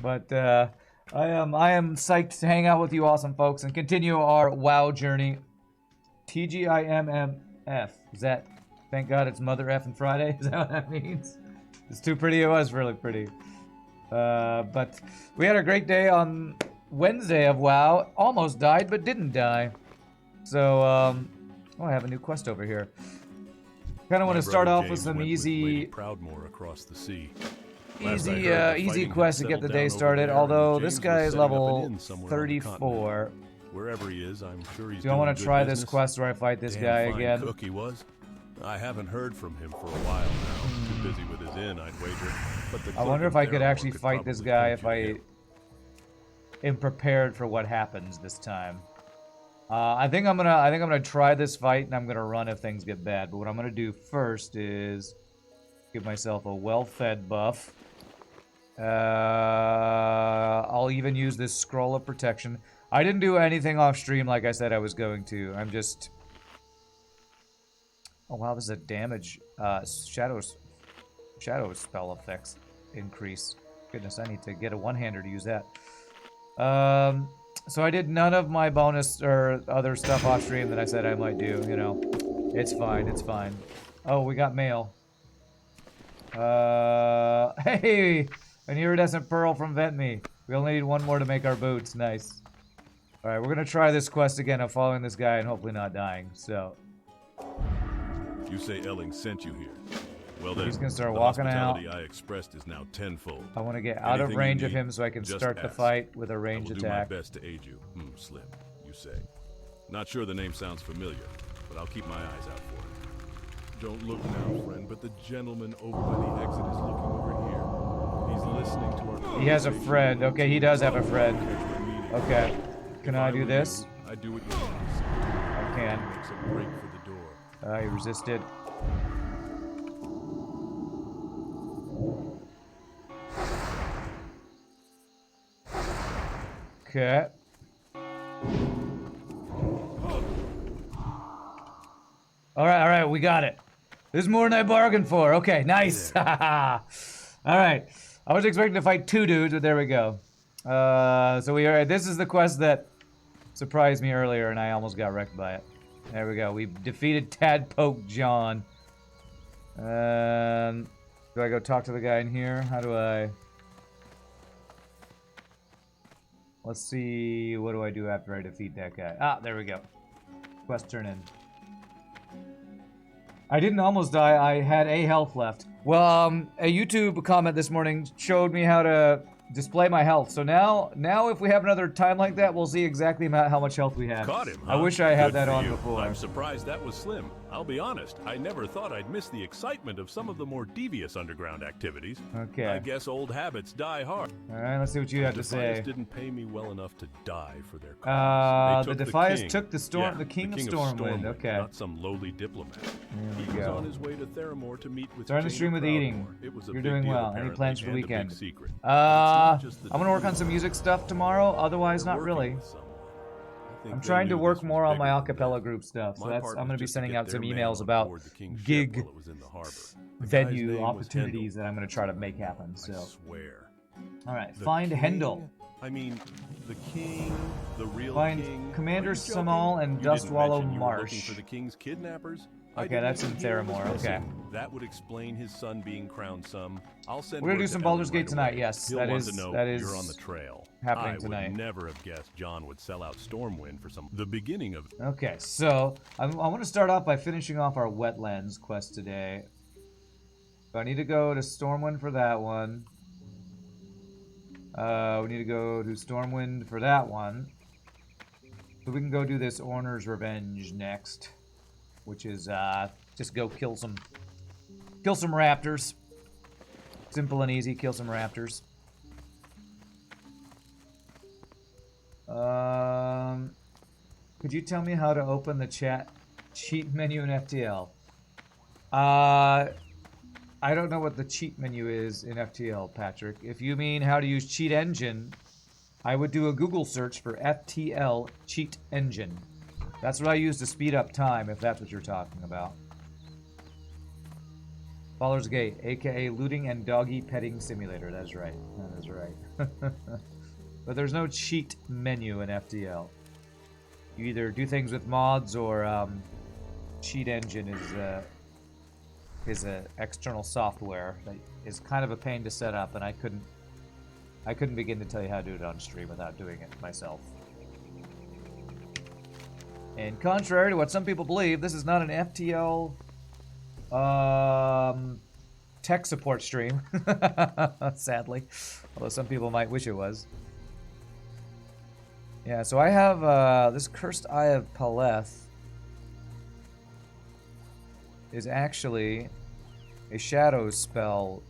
But I am psyched to hang out with you awesome folks and continue our WoW journey. TGIMMF. Is that, thank God it's Mother Effing Friday? Is that what that means? It's too pretty. It was really pretty. But we had a great day on Wednesday of WoW. Almost died, but didn't die. So, oh, I have a new quest over here. Kind of want to start off with some easy... Proudmoore across the sea. Easy quest to get the day started, although this guy is level 34. Wherever he is, I'm sure he's Do I want to try this quest where I fight this guy again? Cook he was. I haven't heard from him for a while now. Too busy with his inn, I'd wager. But the I wonder if I could actually fight this guy if I am prepared for what happens this time. I think I'm gonna try this fight and I'm gonna run if things get bad. But what I'm gonna do first is give myself a well-fed buff. I'll even use this scroll of protection. I didn't do anything off stream like I said I was going to. I'm just... Oh wow, this is a damage shadow spell effects increase. Goodness, I need to get a one-hander to use that. So I did none of my bonus or other stuff off stream that I said I might do, you know. It's fine, it's fine. Oh, we got mail. Hey! An iridescent pearl from Vent Me. We only need one more to make our boots. Nice. Alright, we're gonna try this quest again of following this guy and hopefully not dying, so... You say Elling sent you here. Well then, he's gonna start walking out. I expressed is now tenfold. I want to get out of range of him so I can start the fight with a range attack. I will do my best to aid you. Slim, you say. Not sure the name sounds familiar, but I'll keep my eyes out for it. Don't look now, friend, but the gentleman over by the exit is looking over here. He's listening to our conversation. He has a friend. Okay, he does have a friend. Okay. Can I do this? I do what you want. I can. Makes a break for the door. He resisted. Okay. Alright, we got it. This is more than I bargained for. Okay, nice. Alright. I was expecting to fight two dudes, but there we go. So we are. This is the quest that surprised me earlier, and I almost got wrecked by it. There we go. We defeated Tadpoke John. Do I go talk to the guy in here? How do I... Let's see, what do I do after I defeat that guy? Ah, there we go. Quest turn in. I didn't almost die, I had a health left. Well, a YouTube comment this morning showed me how to display my health. So now if we have another time like that, we'll see exactly how much health we have. Caught him, huh? I wish I had Good that for on you. before. I'm surprised that was Slim. I'll be honest, I never thought I'd miss the excitement of some of the more devious underground activities. Okay. I guess old habits die hard. Alright, let's see what you have to say. The didn't pay me well enough to die for their cause. The Defias took the storm, the king of Stormwind. Okay. Not some lowly diplomat. There we He was go. on his way to Theramore to meet with Starting the stream with eating. It was a You're big doing deal, well. Any apparently, plans for the and a big weekend? secret. I'm gonna work on some music stuff tomorrow. Otherwise, not really. I'm trying to work more on my acapella group stuff, so that's I'm gonna be sending out some emails about gig venue opportunities that I'm gonna try to make happen. So, all right, find Hendel. I mean, the king, the real find king. Commander Samal and Dustwallow Marsh. Looking for the king's kidnappers. Okay, that's in Theramore. Okay. That would explain his son being crowned some. I'll send. We're gonna do some Baldur's Gate tonight. Yes, He'll that want is to know that is you're on the trail. happening tonight. I would never have guessed John would sell out Stormwind for some. The beginning of. Okay, so I want to start off by finishing off our Wetlands quest today. So I need to go to Stormwind for that one. We need to go to Stormwind for that one. So we can go do this Orner's Revenge next, which is just go kill some raptors. Simple and easy, kill some raptors. Could you tell me how to open the chat cheat menu in FTL? I don't know what the cheat menu is in FTL, Patrick. If you mean how to use cheat engine, I would do a Google search for FTL cheat engine. That's what I use to speed up time, if that's what you're talking about. Baldur's Gate, aka Looting and Doggy Petting Simulator. That's right. That is right. But there's no cheat menu in FTL. You either do things with mods or cheat engine is a external software that is kind of a pain to set up, and I couldn't begin to tell you how to do it on stream without doing it myself. And contrary to what some people believe, this is not an FTL tech support stream. Sadly. Although some people might wish it was. Yeah, so I have this Cursed Eye of Paleth is actually a shadow spell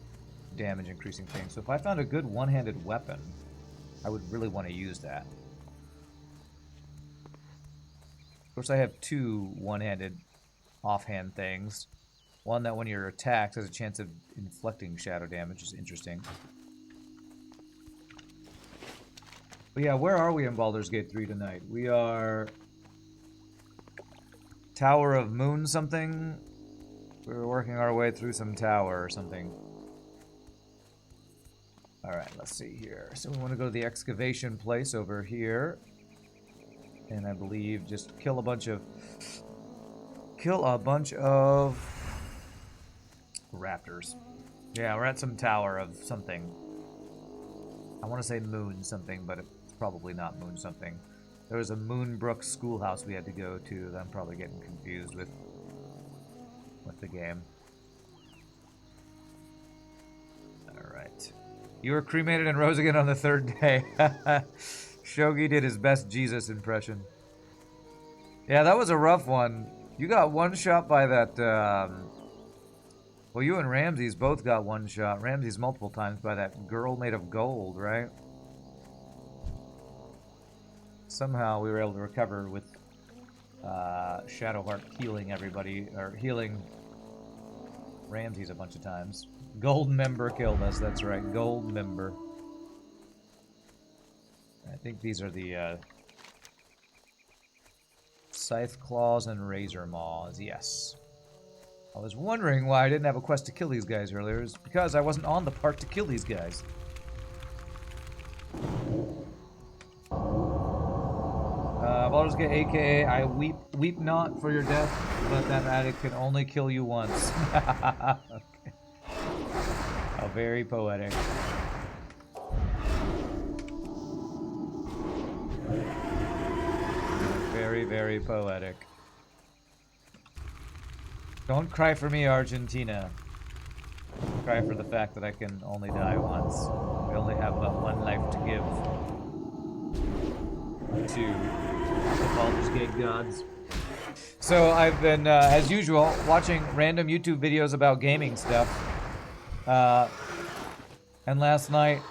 damage increasing thing. So if I found a good one-handed weapon, I would really want to use that. Of course, I have two one-handed offhand things. One that when you're attacked has a chance of inflicting shadow damage, which is interesting. But yeah, where are we in Baldur's Gate 3 tonight? We are... Tower of Moon something? We're working our way through some tower or something. Alright, let's see here. So we want to go to the excavation place over here. And I believe just kill a bunch of raptors. Yeah, we're at some tower of something. I want to say moon something, but it's probably not moon something. There was a Moonbrook schoolhouse we had to go to that I'm probably getting confused with the game. Alright. You were cremated and rose again on the third day. Shogi did his best Jesus impression. Yeah, that was a rough one. You got one shot by that, well, you and Ramses both got one shot. Ramses multiple times by that girl made of gold, right? Somehow we were able to recover with Shadowheart healing everybody, or healing Ramses a bunch of times. Gold member killed us, that's right. Gold member. I think these are the Scythe Claws and Razor Maws, yes. I was wondering why I didn't have a quest to kill these guys earlier. It's because I wasn't on the part to kill these guys. Baldur's Gate, aka I weep not for your death, but that addict can only kill you once. Okay. Oh, very poetic. Very, very poetic. Don't cry for me, Argentina. Cry for the fact that I can only die once. We only have but one life to give to the Baldur's Gate gods. So I've been, as usual, watching random YouTube videos about gaming stuff. And last night,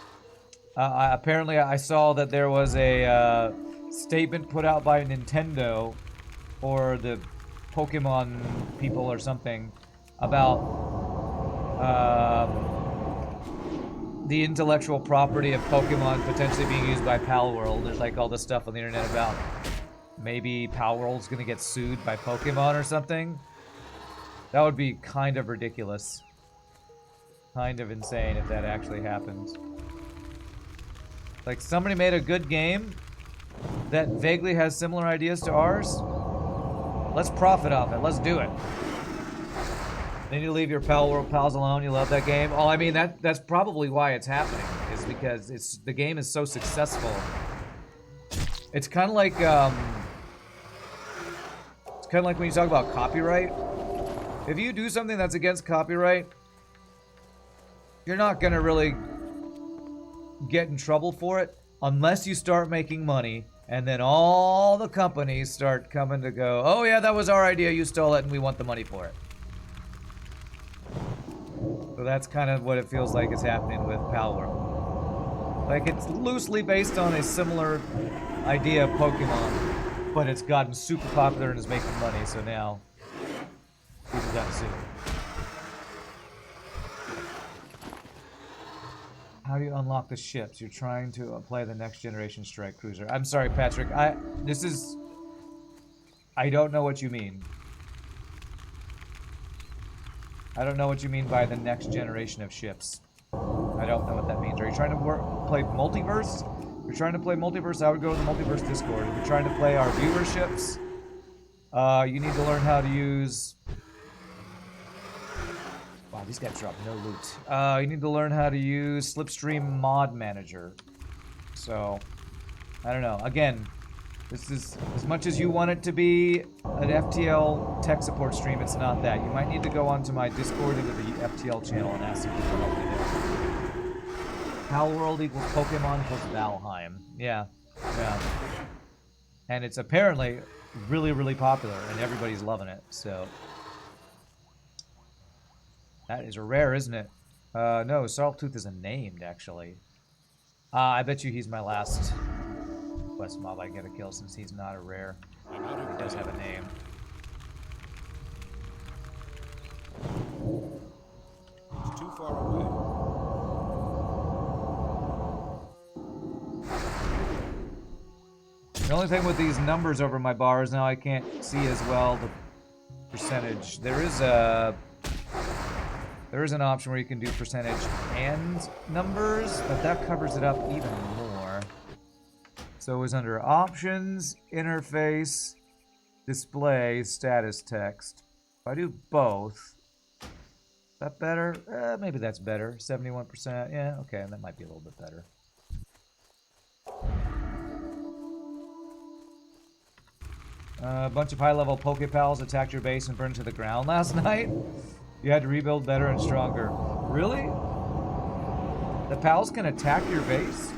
apparently I saw that there was a statement put out by Nintendo or the Pokemon people or something about the intellectual property of Pokemon potentially being used by Palworld. There's like all this stuff on the internet about maybe Palworld's gonna get sued by Pokemon or something. That would be kind of ridiculous. Kind of insane if that actually happens. Like somebody made a good game that vaguely has similar ideas to ours. Let's profit off it. Let's do it. Then you leave your Palworld pals alone. You love that game. Oh, I mean that's probably why it's happening. Is because the game is so successful. It's kind of like when you talk about copyright. If you do something that's against copyright, you're not gonna really get in trouble for it unless you start making money. And then all the companies start coming to go, oh yeah, that was our idea, you stole it, and we want the money for it. So that's kind of what it feels like is happening with Palworld. Like, it's loosely based on a similar idea of Pokemon, but it's gotten super popular and is making money, so now people got sued. How do you unlock the ships? You're trying to play the next generation strike cruiser. I'm sorry, Patrick. I don't know what you mean. I don't know what you mean by the next generation of ships. I don't know what that means. Are you trying to play multiverse? If you're trying to play multiverse, I would go to the multiverse Discord. If you're trying to play our viewerships, you need to learn how to use... Wow, these guys drop no loot. You need to learn how to use Slipstream Mod Manager. So, I don't know. Again, this is, as much as you want it to be an FTL tech support stream, it's not that. You might need to go onto my Discord into the FTL channel and ask some people to help you there. Palworld equals Pokemon plus Valheim. Yeah, yeah. And it's apparently really, really popular, and everybody's loving it, so... That is rare, isn't it? No, Salttooth isn't named, actually. I bet you he's my last quest mob I get a kill, since he's not a rare. He does have a name. It's too far away. The only thing with these numbers over my bar is now I can't see as well the percentage. There is an option where you can do percentage and numbers, but that covers it up even more. So it was under options, interface, display, status text. If I do both, is that better? Maybe that's better. 71%. Yeah, okay, that might be a little bit better. A bunch of high-level Pokepals attacked your base and burned to the ground last night. You had to rebuild better and stronger. Really? The pals can attack your base?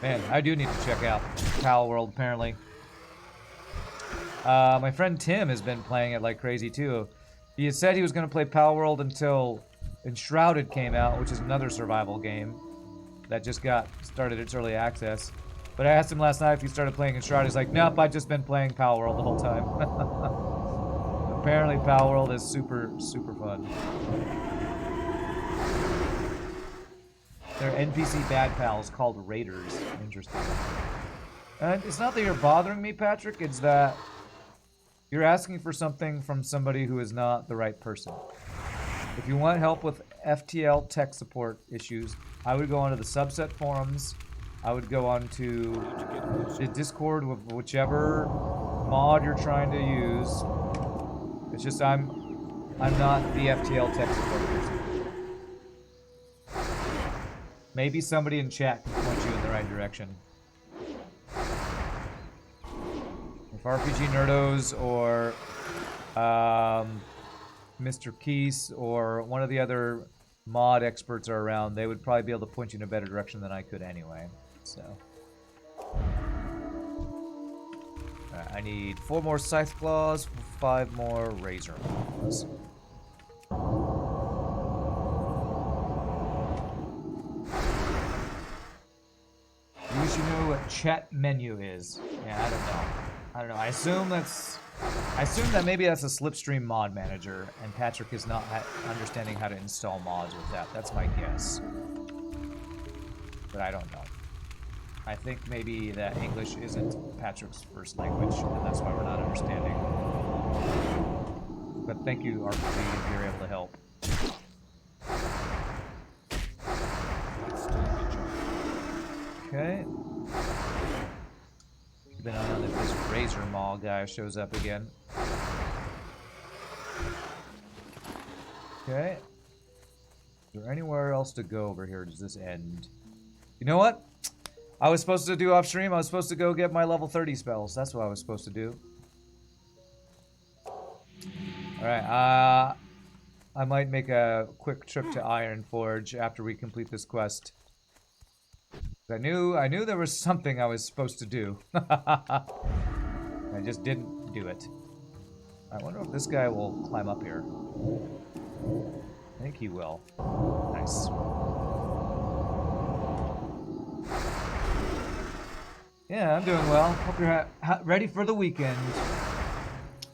Man, I do need to check out Palworld, apparently. My friend Tim has been playing it like crazy, too. He had said he was going to play Palworld until Enshrouded came out, which is another survival game that just got started its early access. But I asked him last night if he started playing Enshrouded. He's like, nope, I've just been playing Palworld the whole time. Apparently Palworld is super, super fun. They're NPC bad pals called Raiders. Interesting. And it's not that you're bothering me, Patrick, it's that you're asking for something from somebody who is not the right person. If you want help with FTL tech support issues, I would go onto the subset forums. I would go onto the Discord with whichever mod you're trying to use. It's just I'm not the FTL tech support person. Maybe somebody in chat can point you in the right direction. If RPG Nerdos or Mr. Keese or one of the other mod experts are around, they would probably be able to point you in a better direction than I could anyway. So, I need 4 more Scythe Claws, 5 more Razor Claws. You should know what chat menu is. Yeah, I don't know. I assume that maybe that's a Slipstream mod manager, and Patrick is not understanding how to install mods with that. That's my guess. But I don't know. I think maybe that English isn't Patrick's first language, and that's why we're not understanding. But thank you, RPG, if you're able to help. Okay. Been on if this Razor Maw guy shows up again. Okay. Is there anywhere else to go over here? Does this end? You know what? I was supposed to do off stream. I was supposed to go get my level 30 spells. That's what I was supposed to do. Alright, I might make a quick trip to Ironforge after we complete this quest. I knew there was something I was supposed to do. I just didn't do it. I wonder if this guy will climb up here. I think he will. Nice. Yeah, I'm doing well. Hope you're ready for the weekend.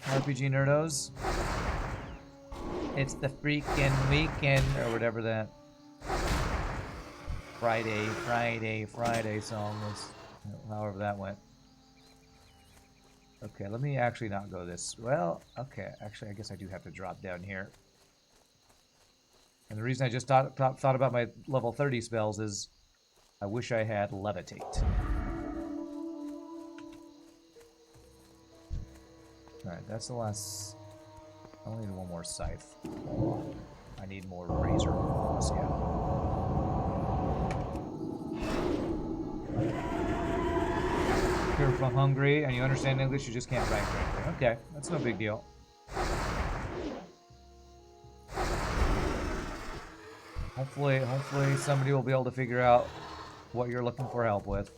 RPG Nerdos. It's the freaking weekend, or whatever that Friday song was. However that went. Okay, let me actually not go this. Well, okay, actually, I guess I do have to drop down here. And the reason I just thought about my level 30 spells is I wish I had levitate. Alright, that's the last. I only need one more scythe. I need more razor claws, yeah. If you're from Hungary and you understand English, you just can't write correctly. Okay, that's no big deal. Hopefully somebody will be able to figure out what you're looking for help with.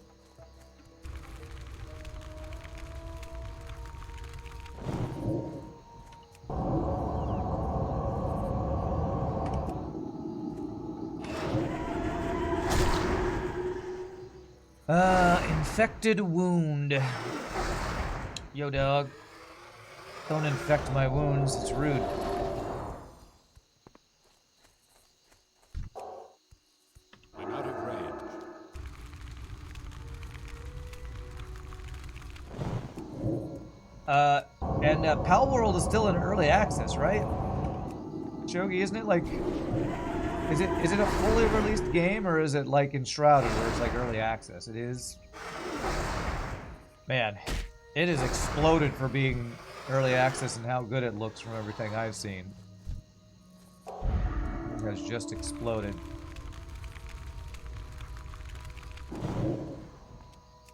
Infected wound. Yo, dog. Don't infect my wounds, it's rude. I'm out of range. And Pal World is still in early access, right? Chogi, isn't it like... Is it a fully released game, or is it like Enshrouded, where it's like early access? It is... Man, it has exploded for being early access and how good it looks from everything I've seen. It has just exploded.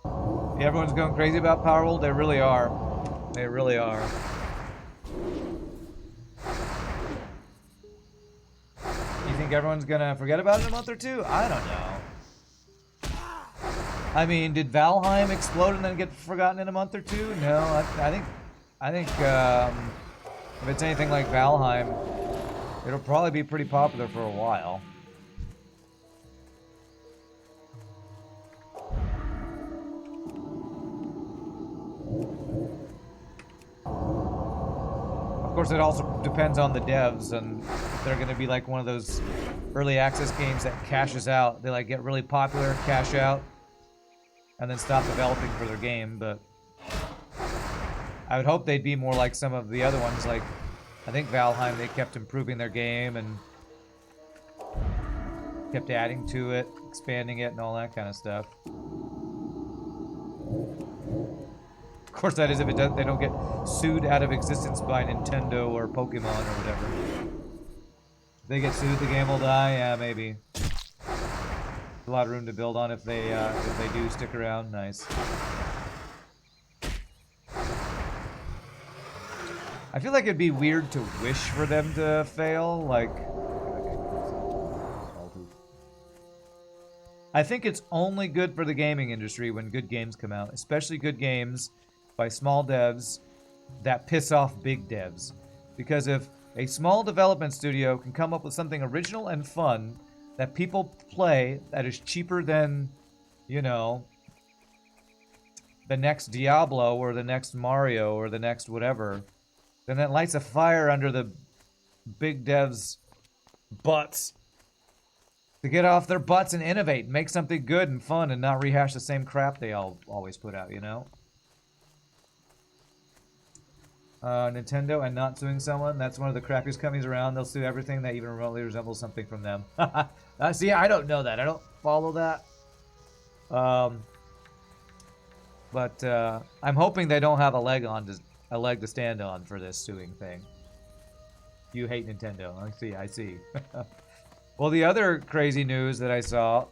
Yeah, everyone's going crazy about Power World. They really are. They really are. You think everyone's gonna forget about it in a month or two? I don't know. I mean, did Valheim explode and then get forgotten in a month or two? No, I think if it's anything like Valheim, it'll probably be pretty popular for a while. Of course, it also depends on the devs, and if they're going to be like one of those early access games that cashes out. They like get really popular, cash out, and then stop developing for their game. But I would hope they'd be more like some of the other ones. Like, I think Valheim, they kept improving their game and kept adding to it, expanding it, and all that kind of stuff. Of course, that is if they don't get sued out of existence by Nintendo or Pokemon or whatever. If they get sued, the game will die. Yeah, maybe. A lot of room to build on if they do stick around. Nice. I feel like it'd be weird to wish for them to fail. Like, I think it's only good for the gaming industry when good games come out, especially good games by small devs that piss off big devs. Because if a small development studio can come up with something original and fun that people play that is cheaper than, you know, the next Diablo or the next Mario or the next whatever, then that lights a fire under the big devs' butts to get off their butts and innovate and make something good and fun and not rehash the same crap they always put out, you know? Nintendo and not suing someone, that's one of the crappiest companies around. They'll sue everything that even remotely resembles something from them. See, I don't know that. I don't follow that. But I'm hoping they don't have a leg to stand on for this suing thing. You hate Nintendo. I see. Well, the other crazy news that I saw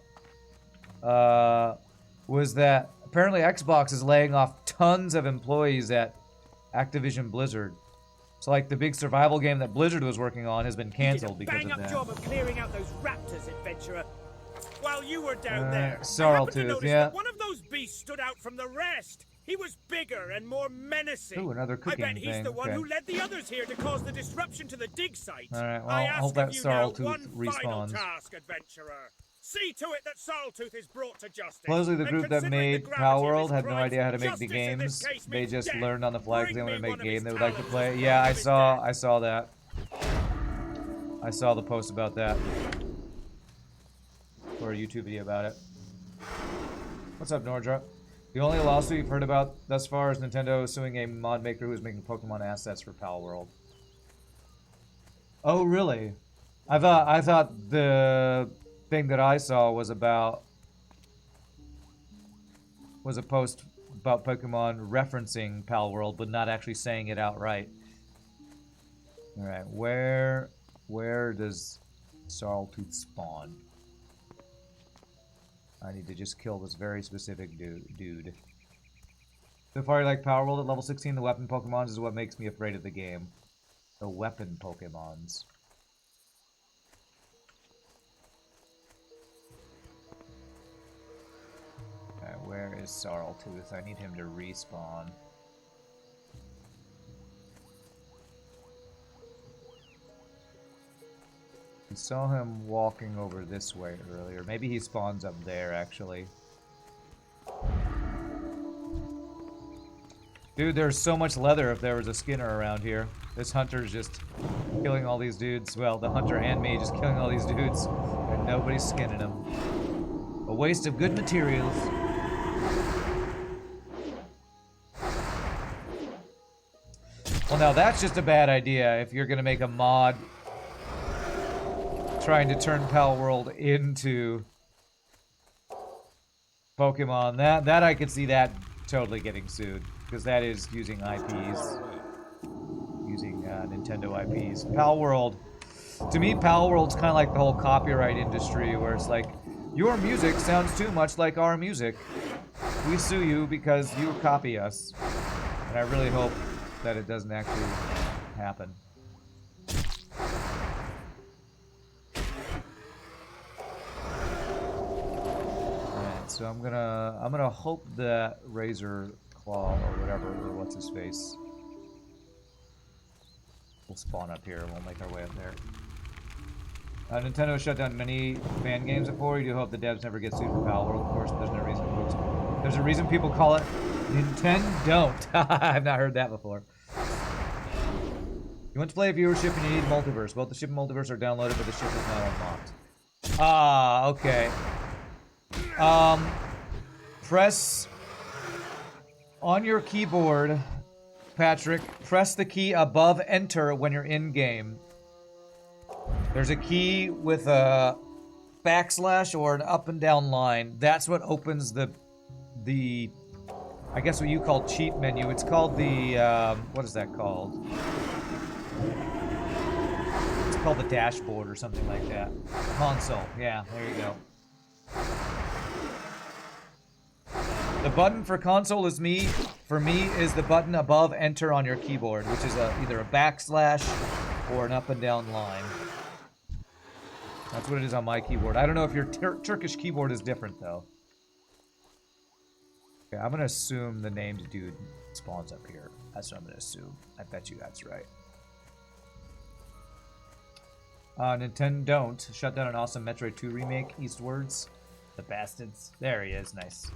was that apparently Xbox is laying off tons of employees at Activision Blizzard. So, like, the big survival game that Blizzard was working on has been canceled because of that. You did a bang-up job of clearing out those raptors, adventurer. While you were down there, Sorrel I happened to Tooth, notice yeah. that one of those beasts stood out from the rest. He was bigger and more menacing. Ooh, another cooking I bet he's thing. the one Okay. who led the others here to cause the disruption to the dig site. All right, well, I I ask hope that of you Sorrel now Tooth one final respawns. task, adventurer. See to it that Sorreltooth is brought to justice. Supposedly the And group that considering made the Power gravity of World his had no crimes, idea how to make the justice in this games. case They means just death. learned on the fly because they Bring wanted to me make one a of game his they would like to talons play. as Yeah, part I of his saw death. that. I saw the post about that. Or a YouTube video about it. What's up, Nordra? The only lawsuit you've heard about thus far is Nintendo suing a mod maker who is making Pokemon assets for Pal World. Oh, really? I thought the thing that I saw was a post about Pokemon referencing Pal World, but not actually saying it outright. All right, where does Sarltooth spawn? I need to just kill this very specific dude. So far, like Power World at level 16, the weapon Pokemons is what makes me afraid of the game. The weapon Pokemons. Alright, where is Sarltooth? I need him to respawn. We saw him walking over this way earlier. Maybe he spawns up there, actually. Dude, there's so much leather if there was a skinner around here. This hunter's just killing all these dudes. Well, the hunter and me just killing all these dudes. And nobody's skinning them. A waste of good materials. Well, now that's just a bad idea if you're gonna make a mod trying to turn Pal World into Pokemon. That I could see that totally getting sued, because that is using IPs, using Nintendo IPs. Pal World, to me, Pal World's kind of like the whole copyright industry, where it's like, your music sounds too much like our music. We sue you because you copy us. And I really hope that it doesn't actually happen. So I'm gonna hope that Razor Claw or whatever, or what's his face, will spawn up here and we'll make our way up there. Nintendo shut down many fan games before. You do hope the devs never get sued for Pal World. Of course, there's no reason. There's a reason people call it Nintendo. I've not heard that before. You want to play a viewership and you need multiverse. Both the ship and multiverse are downloaded, but the ship is not unlocked. Ah, okay. Press on your keyboard, Patrick, press the key above enter when you're in game. There's a key with a backslash or an up and down line. That's what opens the I guess what you call cheat menu. It's called the, what is that called? It's called the dashboard or something like that. Console, yeah, there you go. The button for console is for me, is the button above enter on your keyboard, which is either a backslash or an up and down line. That's what it is on my keyboard. I don't know if your Turkish keyboard is different, though. Okay, I'm gonna assume the named dude spawns up here. That's what I'm gonna assume. I bet you that's right. Nintendo don't shut down an awesome Metroid 2 remake, Eastwards. The bastards. There he is, nice.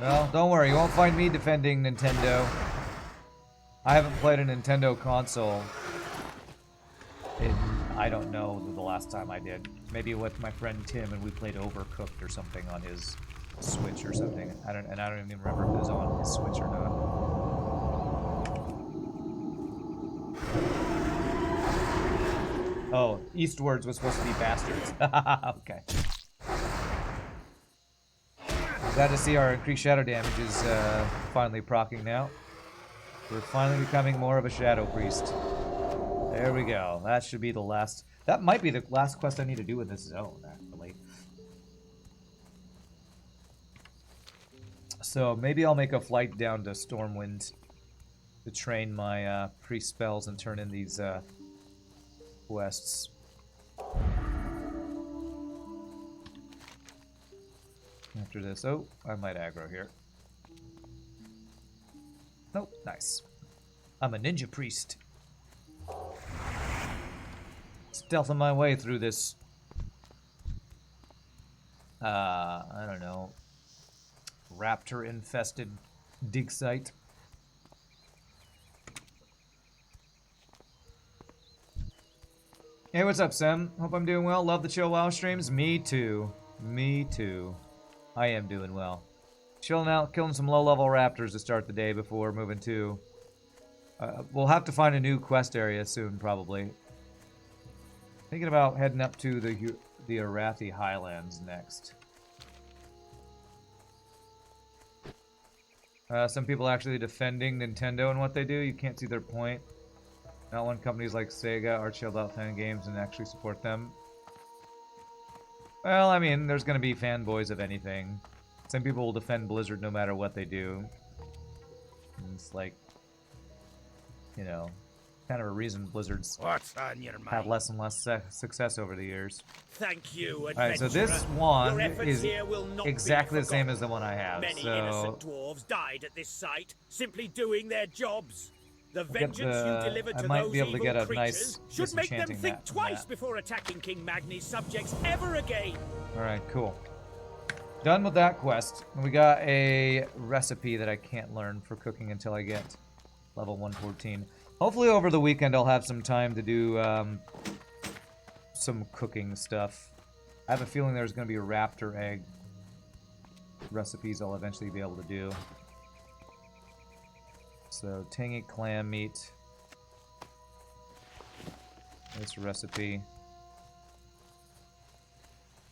Well, don't worry, you won't find me defending Nintendo. I haven't played a Nintendo console in, I don't know, the last time I did. Maybe with my friend Tim and we played Overcooked or something on his Switch or something. I don't even remember if it was on his Switch or not. Oh, Eastwards was supposed to be bastards. Okay. Glad to see our increased shadow damage is finally proccing now. We're finally becoming more of a shadow priest. There we go. That should be the last. That might be the last quest I need to do in this zone, actually. So maybe I'll make a flight down to Stormwind to train my priest spells and turn in these quests. After this, oh, I might aggro here. Nope, nice. I'm a ninja priest. Stealthing my way through this, I don't know, raptor-infested dig site. Hey, what's up, Sam? Hope I'm doing well. Love the chill WoW streams. Me too. Me too. I am doing well. Chilling out, killing some low-level raptors to start the day before moving to. We'll have to find a new quest area soon, probably. Thinking about heading up to the Arathi Highlands next. Some people actually defending Nintendo and what they do. You can't see their point. Not when companies like Sega are chilled out fan games and actually support them. Well, I mean, there's going to be fanboys of anything. Some people will defend Blizzard no matter what they do. And it's like, you know, kind of a reason Blizzard's What's on your mind? had less and less success over the years. Thank you, Alright, so adventurer. this one Your efforts is here will not exactly be the same forgotten. as the one I have. Many So innocent dwarves died at this site, simply doing their jobs. The get vengeance the- you deliver I to might those be able to evil get a creatures nice should make them disenchanting think that from twice that. before attacking King Magni's subjects ever again. alright, cool. Done with that quest. We got a recipe that I can't learn for cooking until I get level 114. Hopefully over the weekend I'll have some time to do some cooking stuff. I have a feeling there's going to be raptor egg recipes I'll eventually be able to do. So, tangy clam meat. This recipe.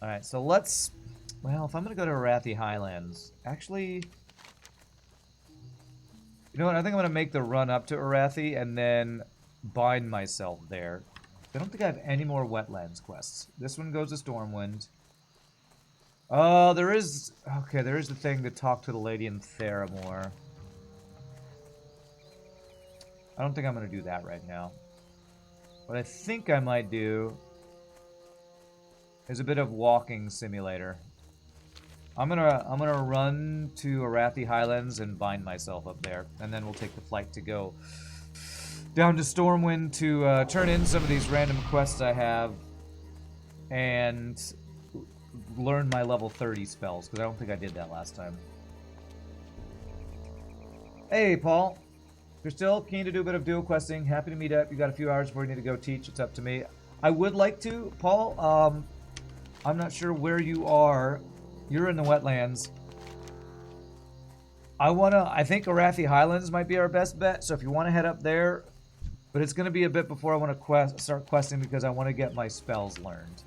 Alright, so let's... Well, if I'm going to go to Arathi Highlands... Actually... You know what? I think I'm going to make the run up to Arathi and then bind myself there. I don't think I have any more wetlands quests. This one goes to Stormwind. Oh, there is... Okay, there is the thing to talk to the lady in Theramore. I don't think I'm going to do that right now. What I think I might do is a bit of walking simulator. I'm gonna run to Arathi Highlands and bind myself up there, and then we'll take the flight to go down to Stormwind to turn in some of these random quests I have and learn my level 30 spells, because I don't think I did that last time. Hey, Paul. If you're still keen to do a bit of dual questing, happy to meet up. You got a few hours before you need to go teach. It's up to me. I would like to, Paul. I'm not sure where you are. You're in the wetlands. I think Arathi Highlands might be our best bet, so if you want to head up there, but it's going to be a bit before I want to start questing because I want to get my spells learned.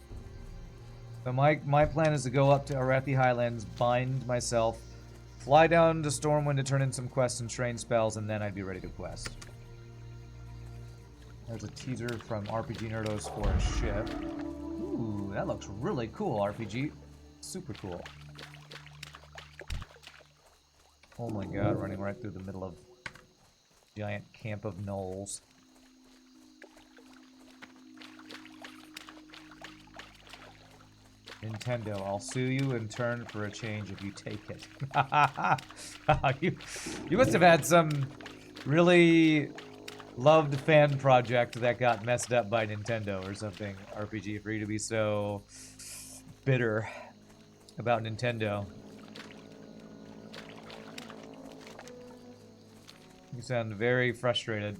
So my plan is to go up to Arathi Highlands, bind myself, fly down to Stormwind to turn in some quests and train spells, and then I'd be ready to quest. There's a teaser from RPG Nerdos for a ship. Ooh, that looks really cool, RPG. Super cool. Oh my god, running right through the middle of giant camp of gnolls. Nintendo, I'll sue you in turn for a change if you take it. you must have had some really loved fan project that got messed up by Nintendo or something, RPG, for you to be so bitter about Nintendo. You sound very frustrated.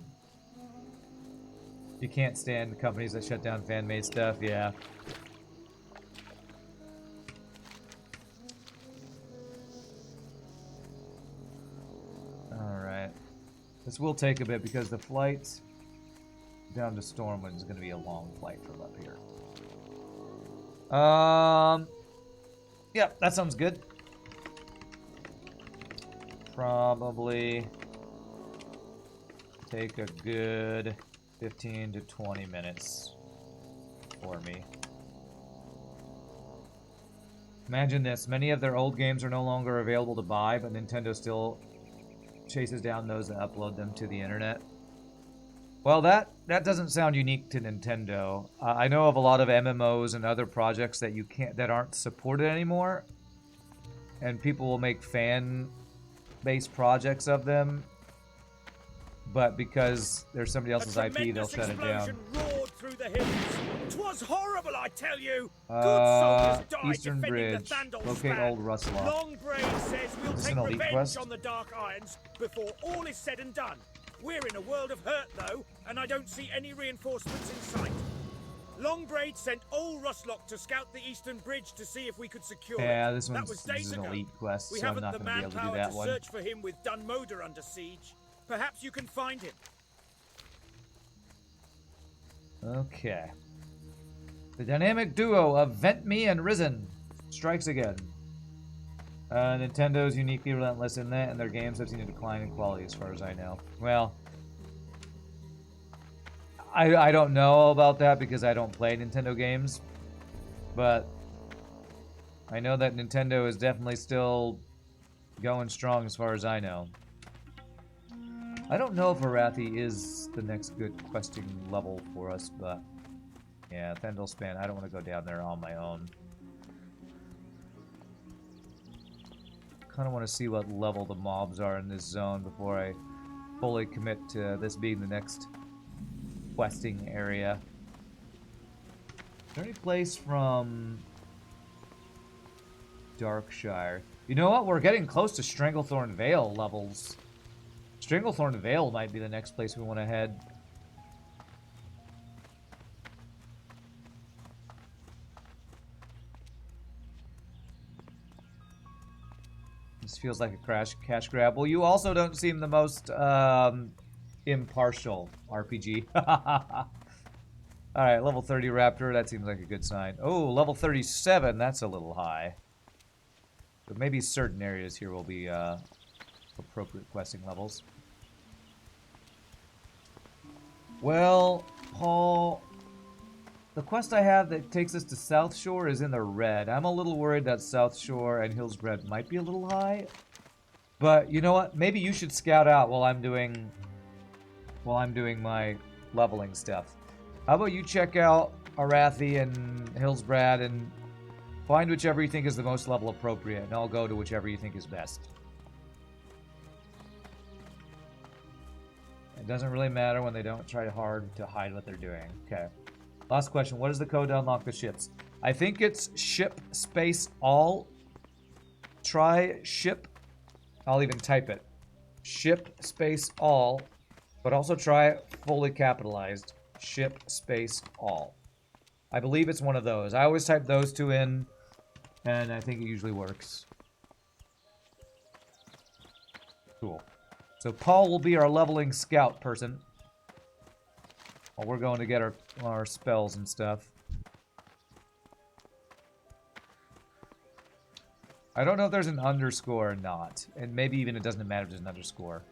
You can't stand companies that shut down fan-made stuff, yeah. Alright. This will take a bit because the flight down to Stormwind is going to be a long flight from up here. Yeah, that sounds good. Probably take a good 15 to 20 minutes for me. Imagine this. Many of their old games are no longer available to buy, but Nintendo still chases down those that upload them to the internet. Well, that doesn't sound unique to Nintendo. I know of a lot of MMOs and other projects that aren't supported anymore, and people will make fan-based projects of them, but because there's somebody else's IP, they'll shut it down. Roared through the hills. 'Twas horrible, I tell you. Good soldiers died Eastern defending Bridge. the Thandol Locate span. old Rustlock. Longbraid says we'll This is take an elite revenge quest. on the Dark Irons before all is said and done. We're in a world of hurt, though, and I don't see any reinforcements in sight. Longbraid sent old Rustlock to scout the Eastern Bridge to see if we could secure Yeah, it. this That one's was this days is an ago. elite quest, We so I'm haven't not the going to be able to do manpower that to one. search for him with Dunmoder under siege. Perhaps you can find him. Okay. The dynamic duo of Vent Me and Risen strikes again. Nintendo's uniquely relentless in that, and their games have seen a decline in quality as far as I know. Well, I don't know about that because I don't play Nintendo games, but I know that Nintendo is definitely still going strong as far as I know. I don't know if Arathi is the next good questing level for us, but yeah, Thandol Span, I don't want to go down there on my own. Kind of want to see what level the mobs are in this zone before I fully commit to this being the next questing area. Is there any place from Darkshire? You know what? We're getting close to Stranglethorn Vale levels. Stranglethorn Vale might be the next place we want to head. This feels like a cash grab. Well, you also don't seem the most impartial RPG. Alright, level 30 Raptor. That seems like a good sign. Oh, level 37. That's a little high. But maybe certain areas here will be appropriate questing levels. Well, Paul, the quest I have that takes us to Southshore is in the red. I'm a little worried that Southshore and Hillsbred might be a little high. But you know what? Maybe you should scout out while I'm doing my leveling stuff. How about you check out Arathi and Hillsbrad and find whichever you think is the most level appropriate, and I'll go to whichever you think is best. It doesn't really matter when they don't try hard to hide what they're doing. Okay. Last question. What is the code to unlock the ships? I think it's ship space all. Try ship. I'll even type it. Ship space all. But also try fully capitalized. Ship space all. I believe it's one of those. I always type those two in, and I think it usually works. Cool. So Paul will be our leveling scout person. While we're going to get our spells and stuff. I don't know if there's an underscore or not. And maybe even it doesn't matter if there's an underscore.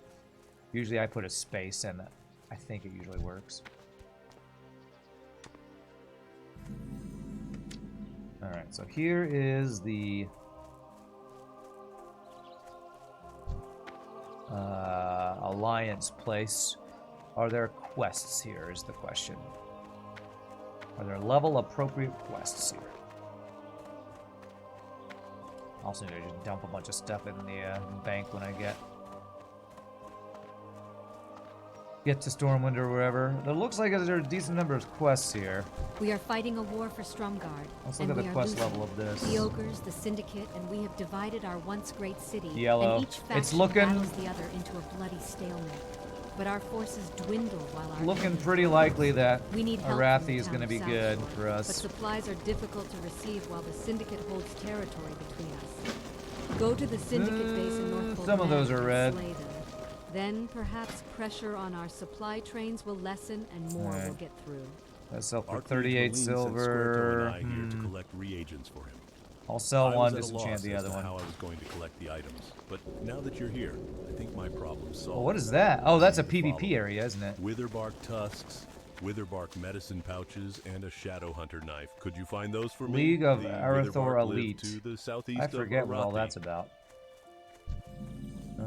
Usually I put a space and I think it usually works. Alright, so here is the Alliance place. Are there quests here is the question. Are there level appropriate quests here? Also need to just dump a bunch of stuff in the bank when I get to Stormwind or wherever. It looks like there's a decent number of quests here. We are fighting a war for Stromgarde. Let's look at the quest level of this. The ogres, the syndicate, and we have divided our once great city. Yellow. And each faction It's looking battles the other into a bloody stalemate. But our forces dwindle while our looking enemies pretty rise. likely that We need help from Arathi the is town going to of be good Southshore, for But us. supplies are difficult to receive while the syndicate holds territory between us. Go to the syndicate base in North some of those are red. Slay them. Then perhaps pressure on our supply trains will lessen and more Alright. will get through. Let's sell for Archmage 38 Marine sent Squirtle silver. and I here to collect reagents for him. I'll sell I one, was at a disenchant loss the as other to one. how I was going to collect the items, but now that you're here, I think my problem's solved. Well, what is that? Oh, that's a Follow. PvP area, isn't it? Witherbark tusks, Witherbark medicine pouches, and a shadow hunter knife. Could you find those for me? League of The Arathor Witherbark live Elite. to the southeast I forget of what all Arathi. that's about.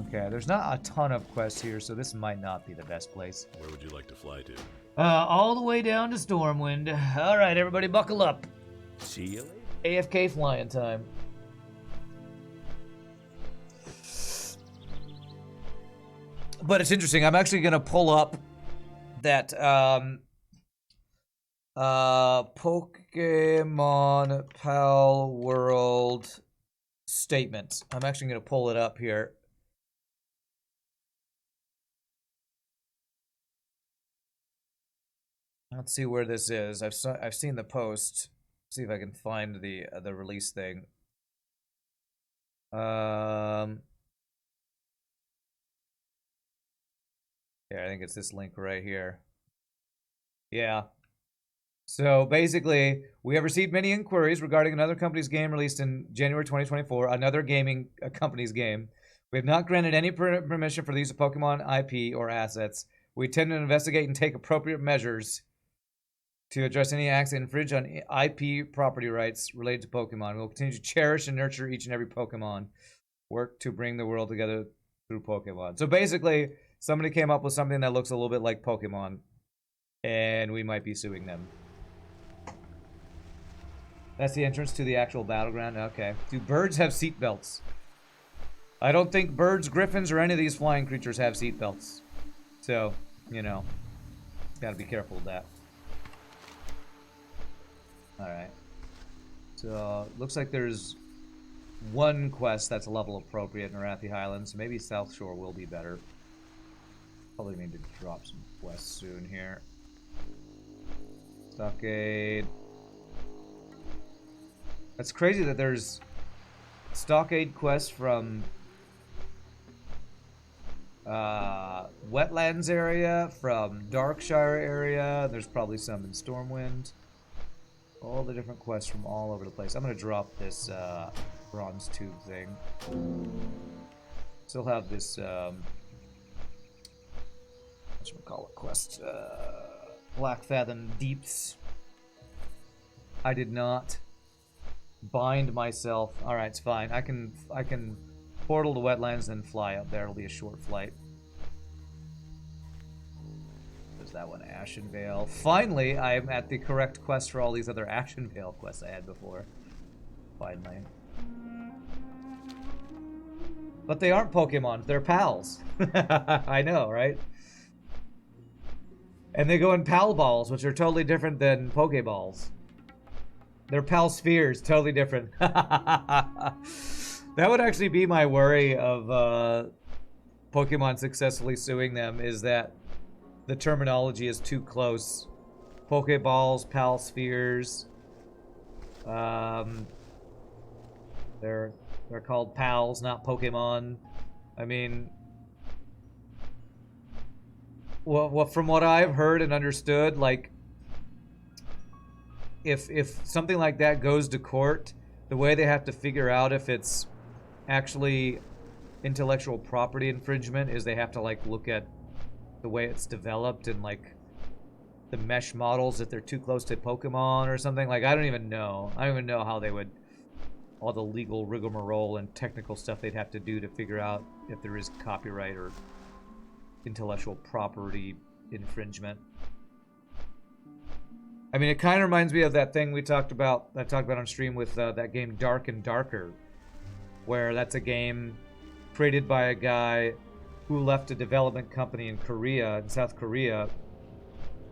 Okay, there's not a ton of quests here, so this might not be the best place. Where would you like to fly to? All the way down to Stormwind. All right, everybody, buckle up. See you later. AFK flying time. But it's interesting. I'm actually going to pull up that Pokemon Pal World statement. I'm actually going to pull it up here. Let's see where this is. I've seen the post. See if I can find the release thing. Yeah, I think it's this link right here. Yeah. So basically, we have received many inquiries regarding another company's game released in January 2024, another gaming company's game. We have not granted any permission for the use of Pokemon IP or assets. We intend to investigate and take appropriate measures to address any acts that infringe on IP property rights related to Pokemon. We will continue to cherish and nurture each and every Pokemon. Work to bring the world together through Pokemon. So basically, somebody came up with something that looks a little bit like Pokemon, and we might be suing them. That's the entrance to the actual battleground? Okay. Do birds have seatbelts? I don't think birds, griffins, or any of these flying creatures have seatbelts. So, you know, gotta be careful with that. Alright. So, looks like there's one quest that's level appropriate in Arathi Highlands. Maybe Southshore will be better. Probably need to drop some quests soon here. Stockade. That's crazy that there's Stockade quests from Wetlands area, from Darkshire area. There's probably some in Stormwind. All the different quests from all over the place. I'm going to drop this bronze tube thing. Still have this whatchamacallit quest, Black Fathom Deeps. I did not bind myself. All right, it's fine. I can portal to Wetlands and fly up there. It'll be a short flight. There's that one, Ashen Vale. Finally, I'm at the correct quest for all these other Ashen Vale quests I had before. Finally. But they aren't Pokemon. They're pals. I know, right? And they go in Pal Balls, which are totally different than Pokeballs. They're Pal Spheres, totally different. That would actually be my worry of Pokemon successfully suing them, is that the terminology is too close. Pokeballs, Pal Spheres. They're called Pals, not Pokemon. I mean, well, from what I've heard and understood, like, if something like that goes to court, the way they have to figure out if it's actually intellectual property infringement is they have to, like, look at the way it's developed and, like, the mesh models, if they're too close to Pokemon or something. Like, I don't even know how they would, all the legal rigmarole and technical stuff they'd have to do to figure out if there is copyright or intellectual property infringement. I mean, it kind of reminds me of that thing I talked about on stream with that game Dark and Darker, where that's a game created by a guy who left a development company in South Korea,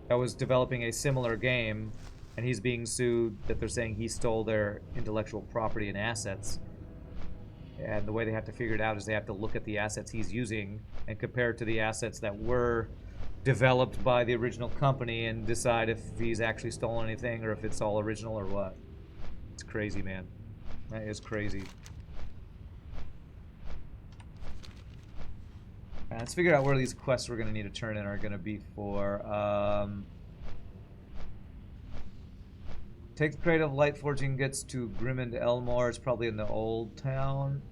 that was developing a similar game, and he's being sued that they're saying he stole their intellectual property and assets. And the way they have to figure it out is they have to look at the assets he's using and compare it to the assets that were developed by the original company and decide if he's actually stolen anything or if it's all original or what. It's crazy, man. That is crazy. Let's figure out where these quests we're going to need to turn in are going to be for. Take the Crate of Light Forging gets to Grim Elmore. It's probably in the Old Town.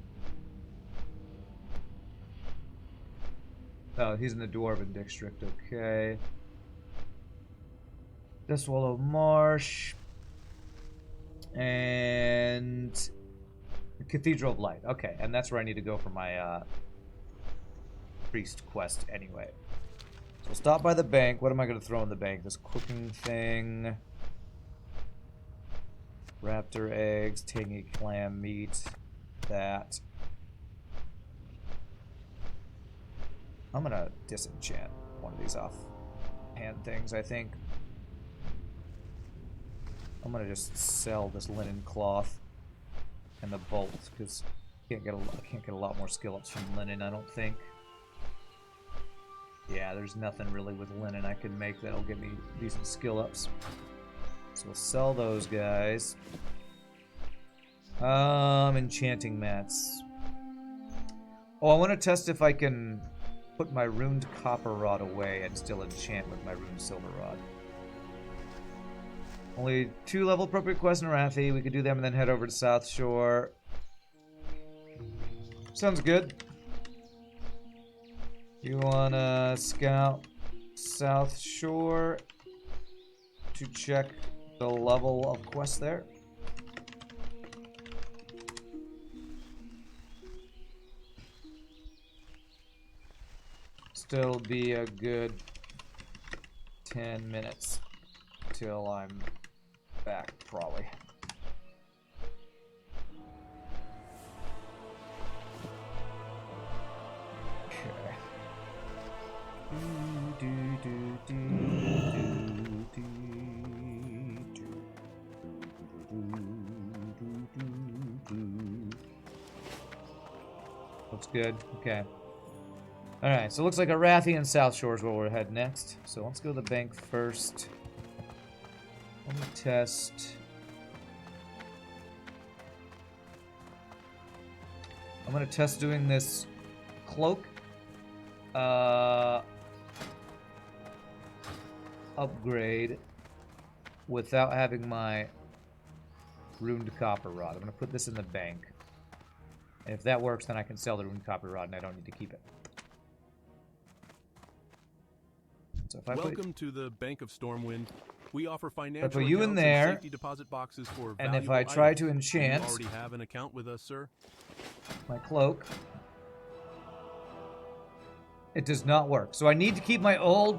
Oh, he's in the Dwarven District. Okay. Deathswallow Marsh. And the Cathedral of Light. Okay, and that's where I need to go for my priest quest anyway. So we'll stop by the bank. What am I going to throw in the bank? This cooking thing. Raptor eggs, tangy clam meat. That. I'm going to disenchant one of these off hand things, I think. I'm gonna just sell this linen cloth and the bolt because I can't get a lot more skill ups from linen. I don't think. Yeah, there's nothing really with linen I can make that'll give me decent skill ups. So we'll sell those guys. Enchanting mats. Oh, I want to test if I can put my runed copper rod away and still enchant with my runed silver rod. Only 2 level appropriate quests in Arathi. We could do them and then head over to Southshore. Sounds good. You wanna scout Southshore to check the level of quest there? Still be a good 10 minutes till I'm back, probably. Okay. Looks good. Okay. Alright, so it looks like Arathi and Southshore is where we're heading next. So let's go to the bank first. Let me test. I'm gonna test doing this cloak upgrade without having my runed copper rod. I'm gonna put this in the bank. And if that works, then I can sell the runed copper rod and I don't need to keep it. So if I Welcome to the Bank of Stormwind. We offer financial put you in accounts there, and safety deposit boxes for and if valuable I try items. to enchant, Do you already have an account with us, sir? my cloak, it does not work. So I need to keep my old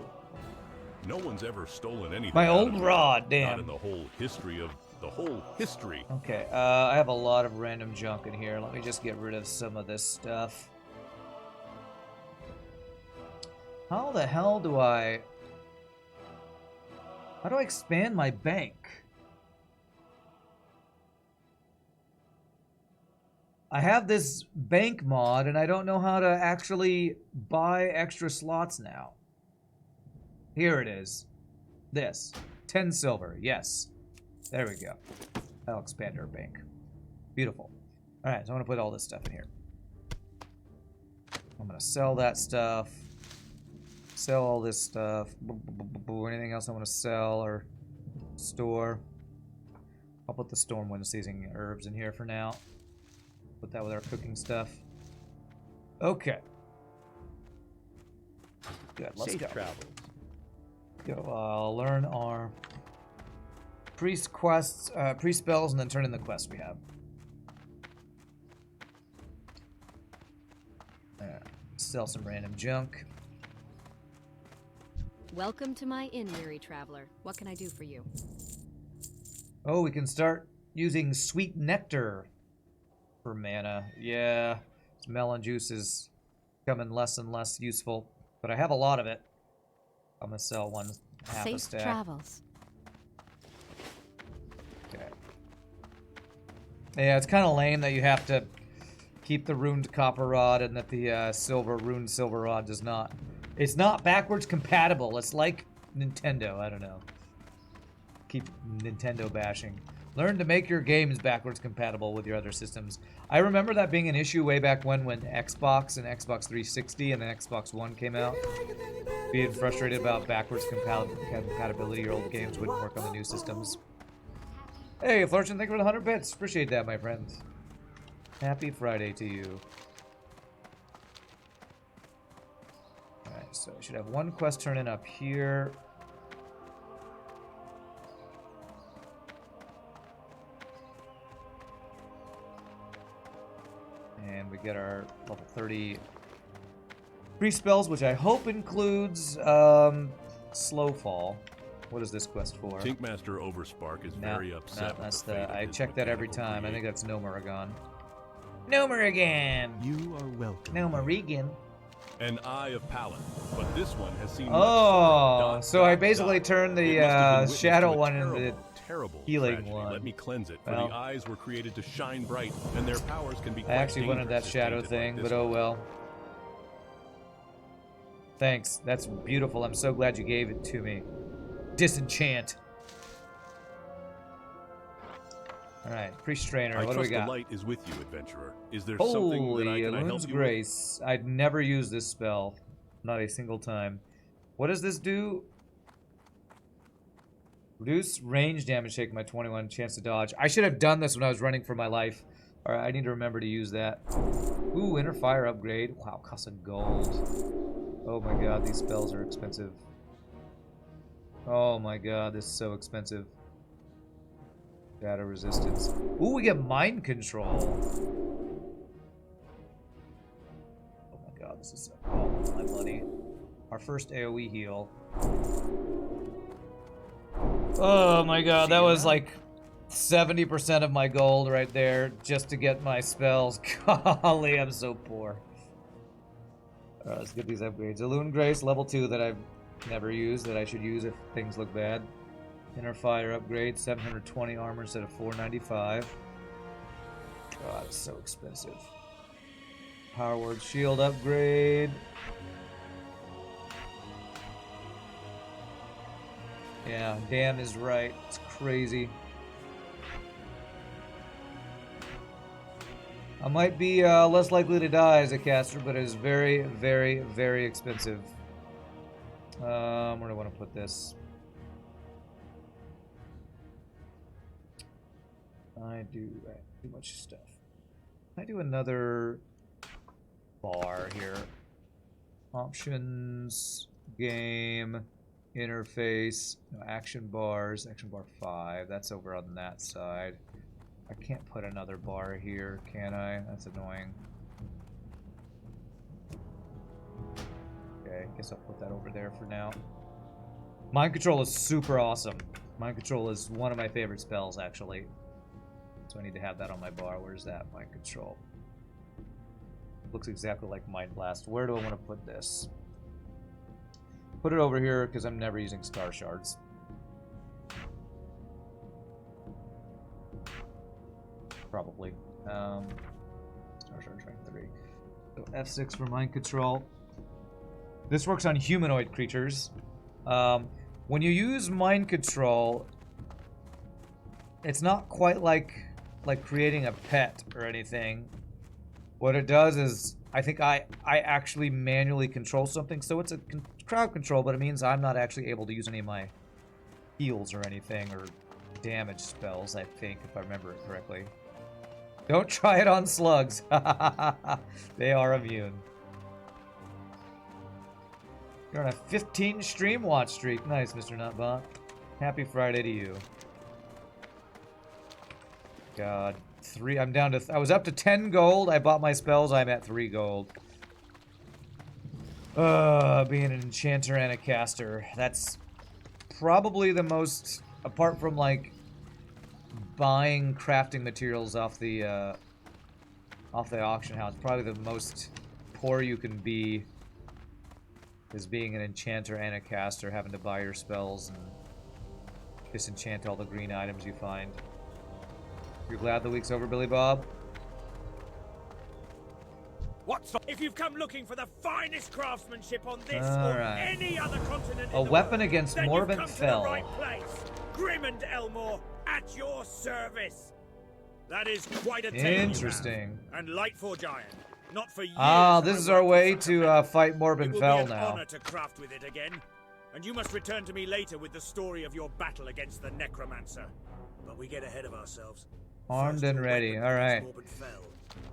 No one's ever stolen anything. my out old of it. rod. Not Damn. in the whole history of the whole history. Okay, I have a lot of random junk in here. Let me just get rid of some of this stuff. How the hell do I... How do I expand my bank? I have this bank mod, and I don't know how to actually buy extra slots now. Here it is. This. 10 silver. Yes. There we go. That'll expand our bank. Beautiful. Alright, so I'm going to put all this stuff in here. I'm going to sell that stuff. Sell all this stuff. Anything else I want to sell or store? I'll put the Stormwind seasoning herbs in here for now. Put that with our cooking stuff. Okay. Good, let's go. Go, learn our priest quests, priest spells, and then turn in the quests we have. Sell some random junk. Welcome to my inn, weary traveler. What can I do for you? Oh, we can start using sweet nectar for mana. Yeah, this melon juice is becoming less and less useful, but I have a lot of it. I'm gonna sell one half a stack. Safe travels. Okay. Yeah, it's kind of lame that you have to keep the runed copper rod and that the runed silver rod does not. It's not backwards compatible. It's like Nintendo. I don't know. Keep Nintendo bashing. Learn to make your games backwards compatible with your other systems. I remember that being an issue way back when Xbox and Xbox 360 and then Xbox One came out. Being frustrated about backwards compatibility. Your old games wouldn't work on the new systems. Hey, Florchin, thank you for the 100 bits. Appreciate that, my friend. Happy Friday to you. Alright, so I should have one quest turning up here. And we get our level 30 free spells, which I hope includes Slow Fall. What is this quest for? Tinkmaster Overspark is very upset. No, that's with the fate of I his check that every mechanical time. I think creation. that's Nomuragon. Nomuragon! You are welcome. Nomuragan. An Eye of Palin, but this one has seen. Oh, so I basically turned the Shadow one into terrible Healing tragedy. one. Let me cleanse it, for Well. the eyes were created to shine bright, and their powers can be I quite actually wanted that dangerous if shadow tainted thing, like but this oh one. well. Thanks. That's beautiful. I'm so glad you gave it to me. Disenchant. Alright, priest trainer, I what do we trust the got? light is with you, adventurer. Is there something that I Holy can help Loon's you Grace. I'd never used this spell. Not a single time. What does this do? Reduce range damage taken by 21, chance to dodge. I should have done this when I was running for my life. Alright, I need to remember to use that. Ooh, inner fire upgrade. Wow, costs a gold. Oh my god, these spells are expensive. Oh my god, this is so expensive. Shadow resistance. Ooh, we get mind control. Oh my god, this is all my money. Our first AoE heal. Oh my god, that was like 70% of my gold right there just to get my spells. Golly, I'm so poor. Alright, let's get these upgrades. Loon Grace, level 2 that I've never used, that I should use if things look bad. Inner fire upgrade, 720 armor instead of 495. God, it's so expensive. Power word shield upgrade. Yeah, Dan is right. It's crazy. I might be less likely to die as a caster, but it is very, very, very expensive. Where do I want to put this? I do too much stuff. I do another bar here. Options, game, interface, no, action bars, action bar 5. That's over on that side. I can't put another bar here, can I? That's annoying. Okay, guess I'll put that over there for now. Mind control is super awesome. Mind control is one of my favorite spells, actually. So I need to have that on my bar. Where's that? Mind control. Looks exactly like Mind Blast. Where do I want to put this? Put it over here because I'm never using star shards. Probably. Star shards rank 3. So F6 for mind control. This works on humanoid creatures. When you use mind control, it's not quite like creating a pet or anything. What it does is, I think I actually manually control something, so it's a crowd control, but it means I'm not actually able to use any of my heals or anything, or damage spells, I think, if I remember it correctly. Don't try it on slugs. They are immune. You're on a 15 stream watch streak. Nice, Mr. Nutbot. Happy Friday to you. God. 3. I'm down to... I was up to 10 gold. I bought my spells. I'm at 3 gold. Being an enchanter and a caster. That's probably the most... Apart from, like, buying crafting materials off the auction house, probably the most poor you can be is being an enchanter and a caster, having to buy your spells and disenchant all the green items you find. You're glad the week's over, Billy Bob? What's if you've come looking for the finest craftsmanship on this All or right. any other continent A in the weapon world, against then Morbid you've come Fell. to the right place. Grim and Elmore at your service. That is quite a tale you have. Interesting. And Lightforge iron. Not for years. Ah, have this I is our worked way for such a to man. fight Morbid It will Fell be an now. honor to craft with it again. And you must return to me later with the story of your battle against the Necromancer. But we get ahead of ourselves. Armed First, and your ready. weapon All against right. Morbid Fell.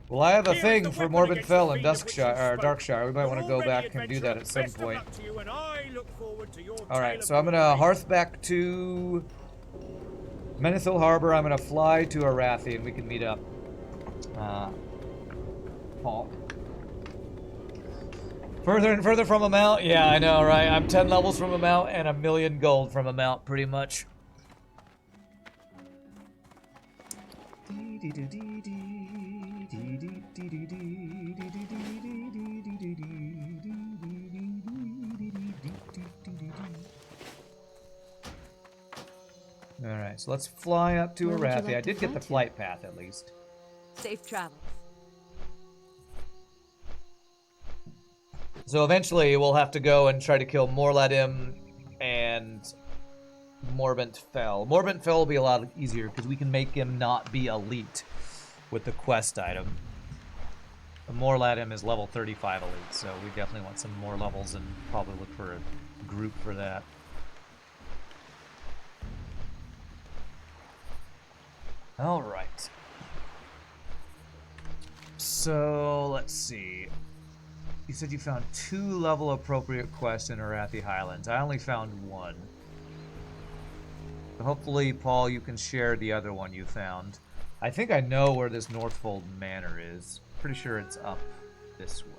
Well, I have a Here is thing the for weapon Morbid against Fell the and fiend of which you Duskshire, or spoke. Darkshire. We might want to go Already, back and do that adventurer, at some best of point. luck to you, and I look forward to your All right, tale of so I'm gonna glory. hearth back to Menethil Harbor. I'm gonna fly to Arathi, and we can meet up. Paul. Further and further from a mount? Yeah, I know, right? I'm 10 levels from a mount and 1,000,000 gold from a mount, pretty much. Alright. Alright, so let's fly up to Where would you Arathi. like I to did get fly the to? flight path at least. Safe travels. So eventually we'll have to go and try to kill Morladim and Morbent Fell. Morbent Fell will be a lot easier because we can make him not be elite with the quest item. Morladim is level 35 elite, so we definitely want some more levels and probably look for a group for that. Alright. So, let's see. You said you found 2 level appropriate quests in Arathi Highlands. I only found 1. So hopefully, Paul, you can share the other one you found. I think I know where this Northfold Manor is. Pretty sure it's up this way.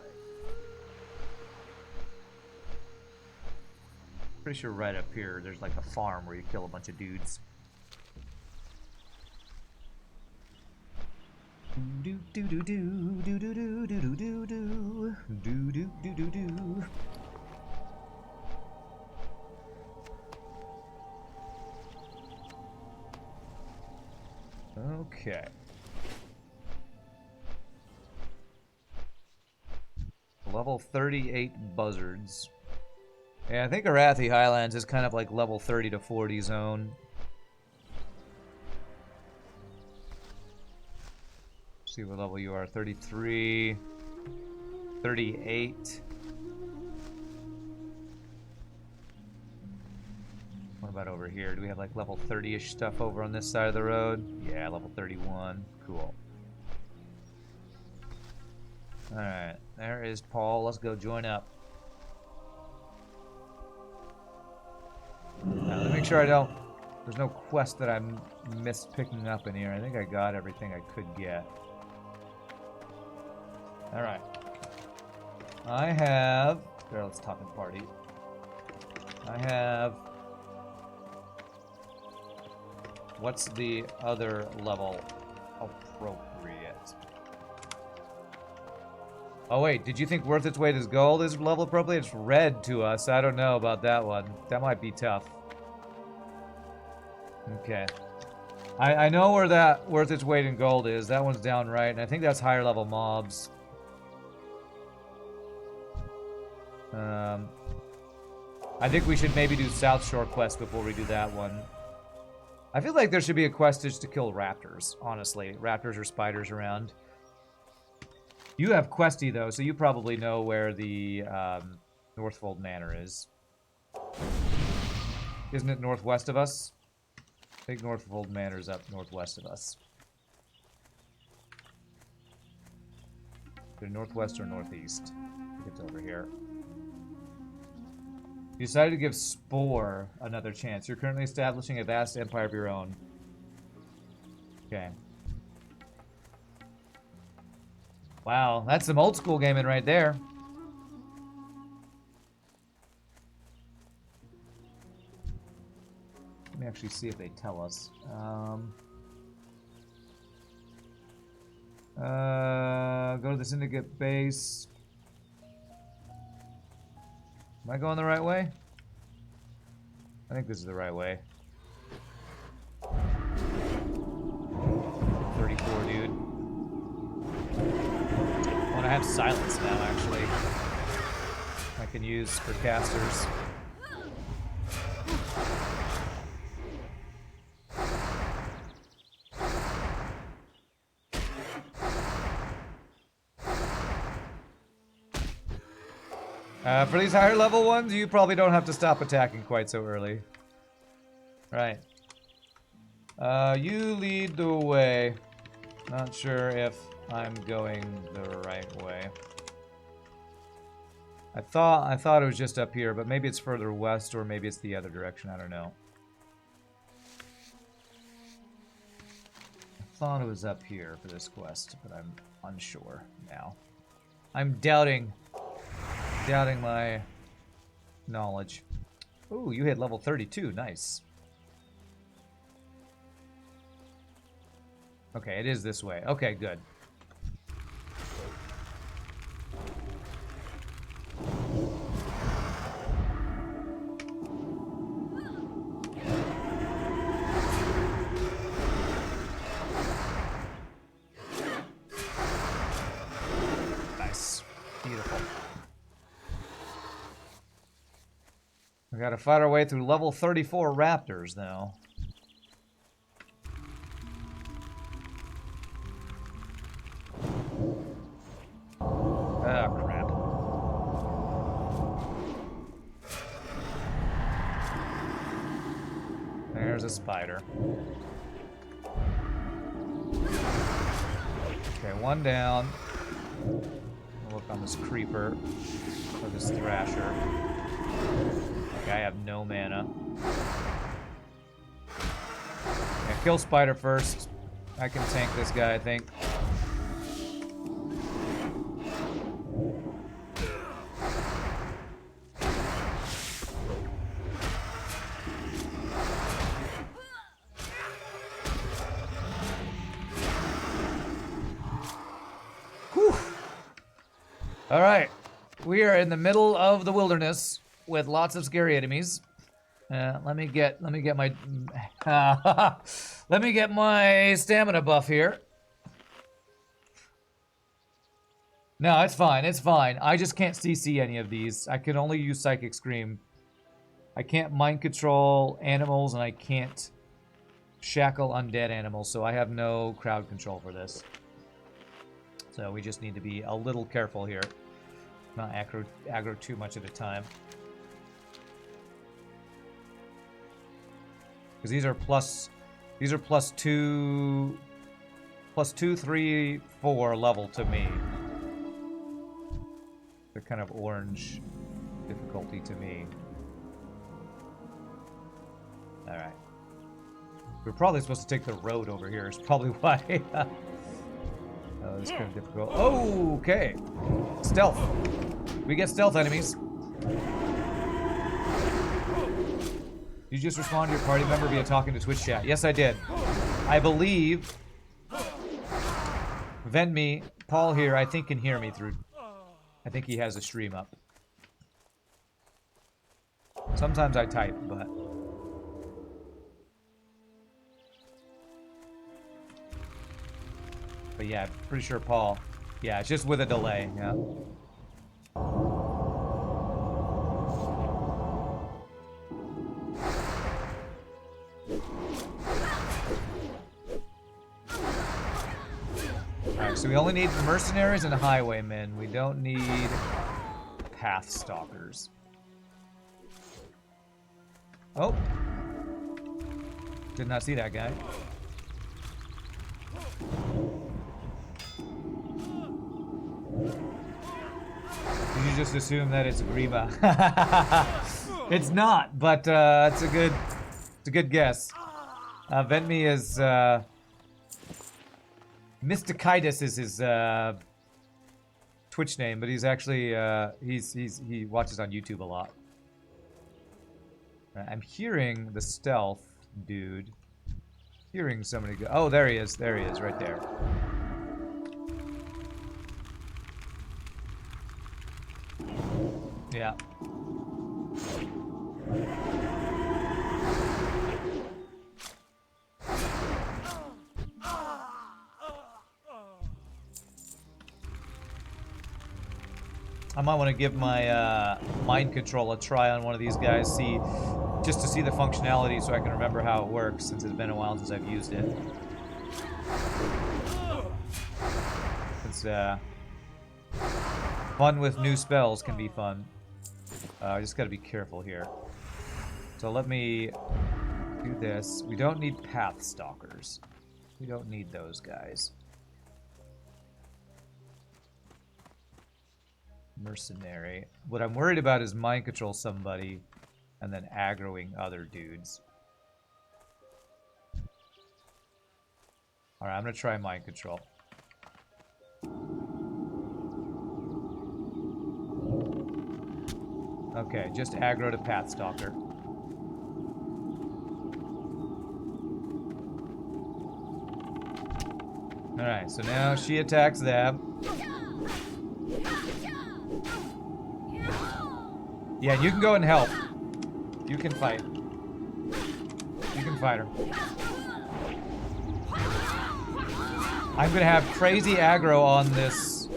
Pretty sure right up here there's like a farm where you kill a bunch of dudes. Do do do do do do do do do do do do do do do. Okay. Level 38 buzzards. Yeah, I think Arathi Highlands is kind of like level 30 to 40 zone. See what level you are. 33, 38. What about over here? Do we have like level 30-ish stuff over on this side of the road? Yeah, level 31. Cool. Alright, there is Paul. Let's go join up. Now, let me make sure I don't... There's no quest that I missed picking up in here. I think I got everything I could get. Alright. I have... Here, let's talk in party. I have... What's the other level appropriate? Oh wait, did you think worth its weight as gold is level appropriate? It's red to us. I don't know about that one. That might be tough. Okay. I know where that worth its weight in gold is. That one's down right, and I think that's higher level mobs. I think we should maybe do Southshore quest before we do that one. I feel like there should be a quest just to kill raptors, honestly. Raptors or spiders around. You have Questy, though, so you probably know where the Northfold Manor is. Isn't it northwest of us? I think Northfold Manor's up northwest of us. Either northwest or northeast. It's over here. You decided to give Spore another chance. You're currently establishing a vast empire of your own. Okay. Wow, that's some old school gaming right there. Let me actually see if they tell us. Go to the Syndicate base. Am I going the right way? I think this is the right way. 34, dude. Oh, and I have silence now, actually. I can use for casters. For these higher level ones, you probably don't have to stop attacking quite so early. Right. You lead the way. Not sure if I'm going the right way. I thought it was just up here, but maybe it's further west or maybe it's the other direction. I don't know. I thought it was up here for this quest, but I'm unsure now. I'm doubting my knowledge. Ooh, you hit level 32. Nice. Okay, it is this way. Okay, good. We gotta fight our way through level 34 raptors now. Oh, crap. There's a spider. Okay, one down. We'll look on this creeper or this thrasher. Okay, I have no mana. Yeah, kill spider first. I can tank this guy, I think. All right, we are in the middle of the wilderness with lots of scary enemies. Let me get my let me get my stamina buff here. No, it's fine. It's fine. I just can't CC any of these. I can only use Psychic Scream. I can't mind control animals, and I can't shackle undead animals, so I have no crowd control for this. So we just need to be a little careful here. Not aggro too much at a time. Because these are plus 2, 3, 4 level to me. They're kind of orange difficulty to me. Alright. We're probably supposed to take the road over here, is probably why. Oh, this is kind of difficult. Oh, okay. Stealth. We get stealth enemies. You just respond to your party member via talking to Twitch chat. Yes, I did. I believe Venme, Paul here, I think can hear me through. I think he has a stream up. Sometimes I type, but... But yeah, pretty sure Paul. Yeah, it's just with a delay, yeah. Alright, so we only need mercenaries and highwaymen. We don't need path stalkers. Oh. Did not see that guy. Did you just assume that it's Grima? It's not, but it's a good guess. Venme is Mystikitis is his Twitch name, but he's actually he watches on YouTube a lot. I'm hearing the stealth dude. Hearing somebody go. Oh, there he is. There he is, right there. Yeah. I might want to give my mind control a try on one of these guys, just to see the functionality so I can remember how it works, since it's been a while since I've used it. It's fun with new spells can be fun. I just gotta be careful here. So let me do this. We don't need path stalkers. We don't need those guys. Mercenary. What I'm worried about is mind control somebody and then aggroing other dudes. Alright, I'm gonna try mind control. Okay, just aggro to path stalker. Alright, so now she attacks them. Yeah, you can go and help. You can fight. You can fight her. I'm gonna have crazy aggro on this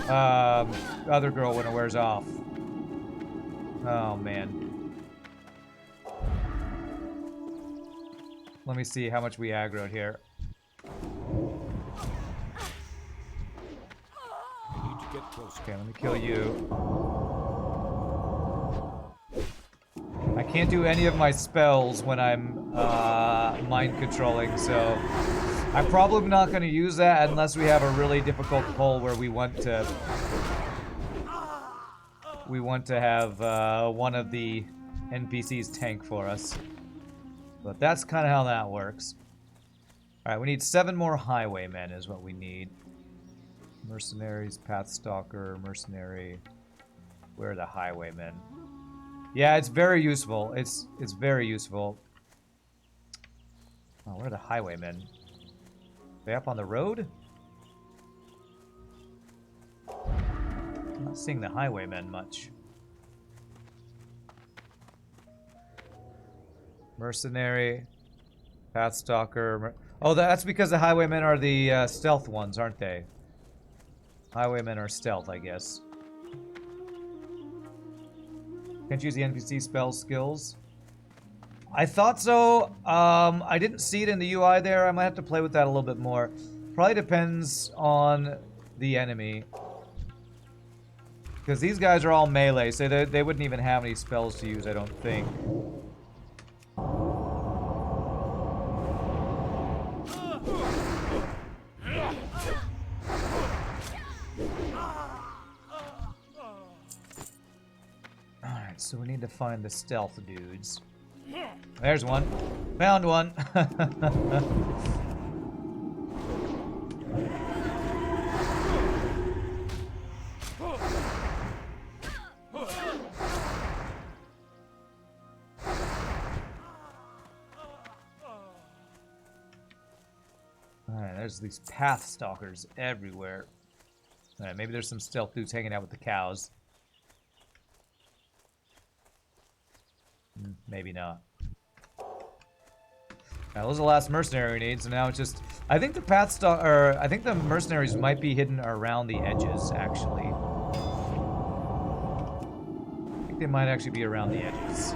other girl when it wears off. Oh man. Let me see how much we aggroed here. Need to get closer. Okay, let me kill you. I can't do any of my spells when I'm mind controlling, so I'm probably not going to use that unless we have a really difficult pull where we want to have one of the NPCs tank for us. But that's kind of how that works. Alright, we need 7 more highwaymen is what we need. Mercenaries, Pathstalker, Mercenary. Where are the highwaymen? Yeah, it's very useful. It's very useful. Oh, where are the highwaymen? Are they up on the road? I'm not seeing the highwaymen much. Mercenary, Pathstalker. Oh, that's because the highwaymen are the stealth ones, aren't they? Highwaymen are stealth, I guess. Can't use the NPC spell skills. I thought so. I didn't see it in the UI there. I might have to play with that a little bit more. Probably depends on the enemy. Because these guys are all melee, so they wouldn't even have any spells to use, I don't think. Alright, so we need to find the stealth dudes. There's one. Found one. Alright, there's these Pathstalkers everywhere. Alright, maybe there's some stealth dudes hanging out with the cows. Maybe not. That was the last mercenary we need, so now it's just... I think the I think the mercenaries might be hidden around the edges, actually. I think they might actually be around the edges.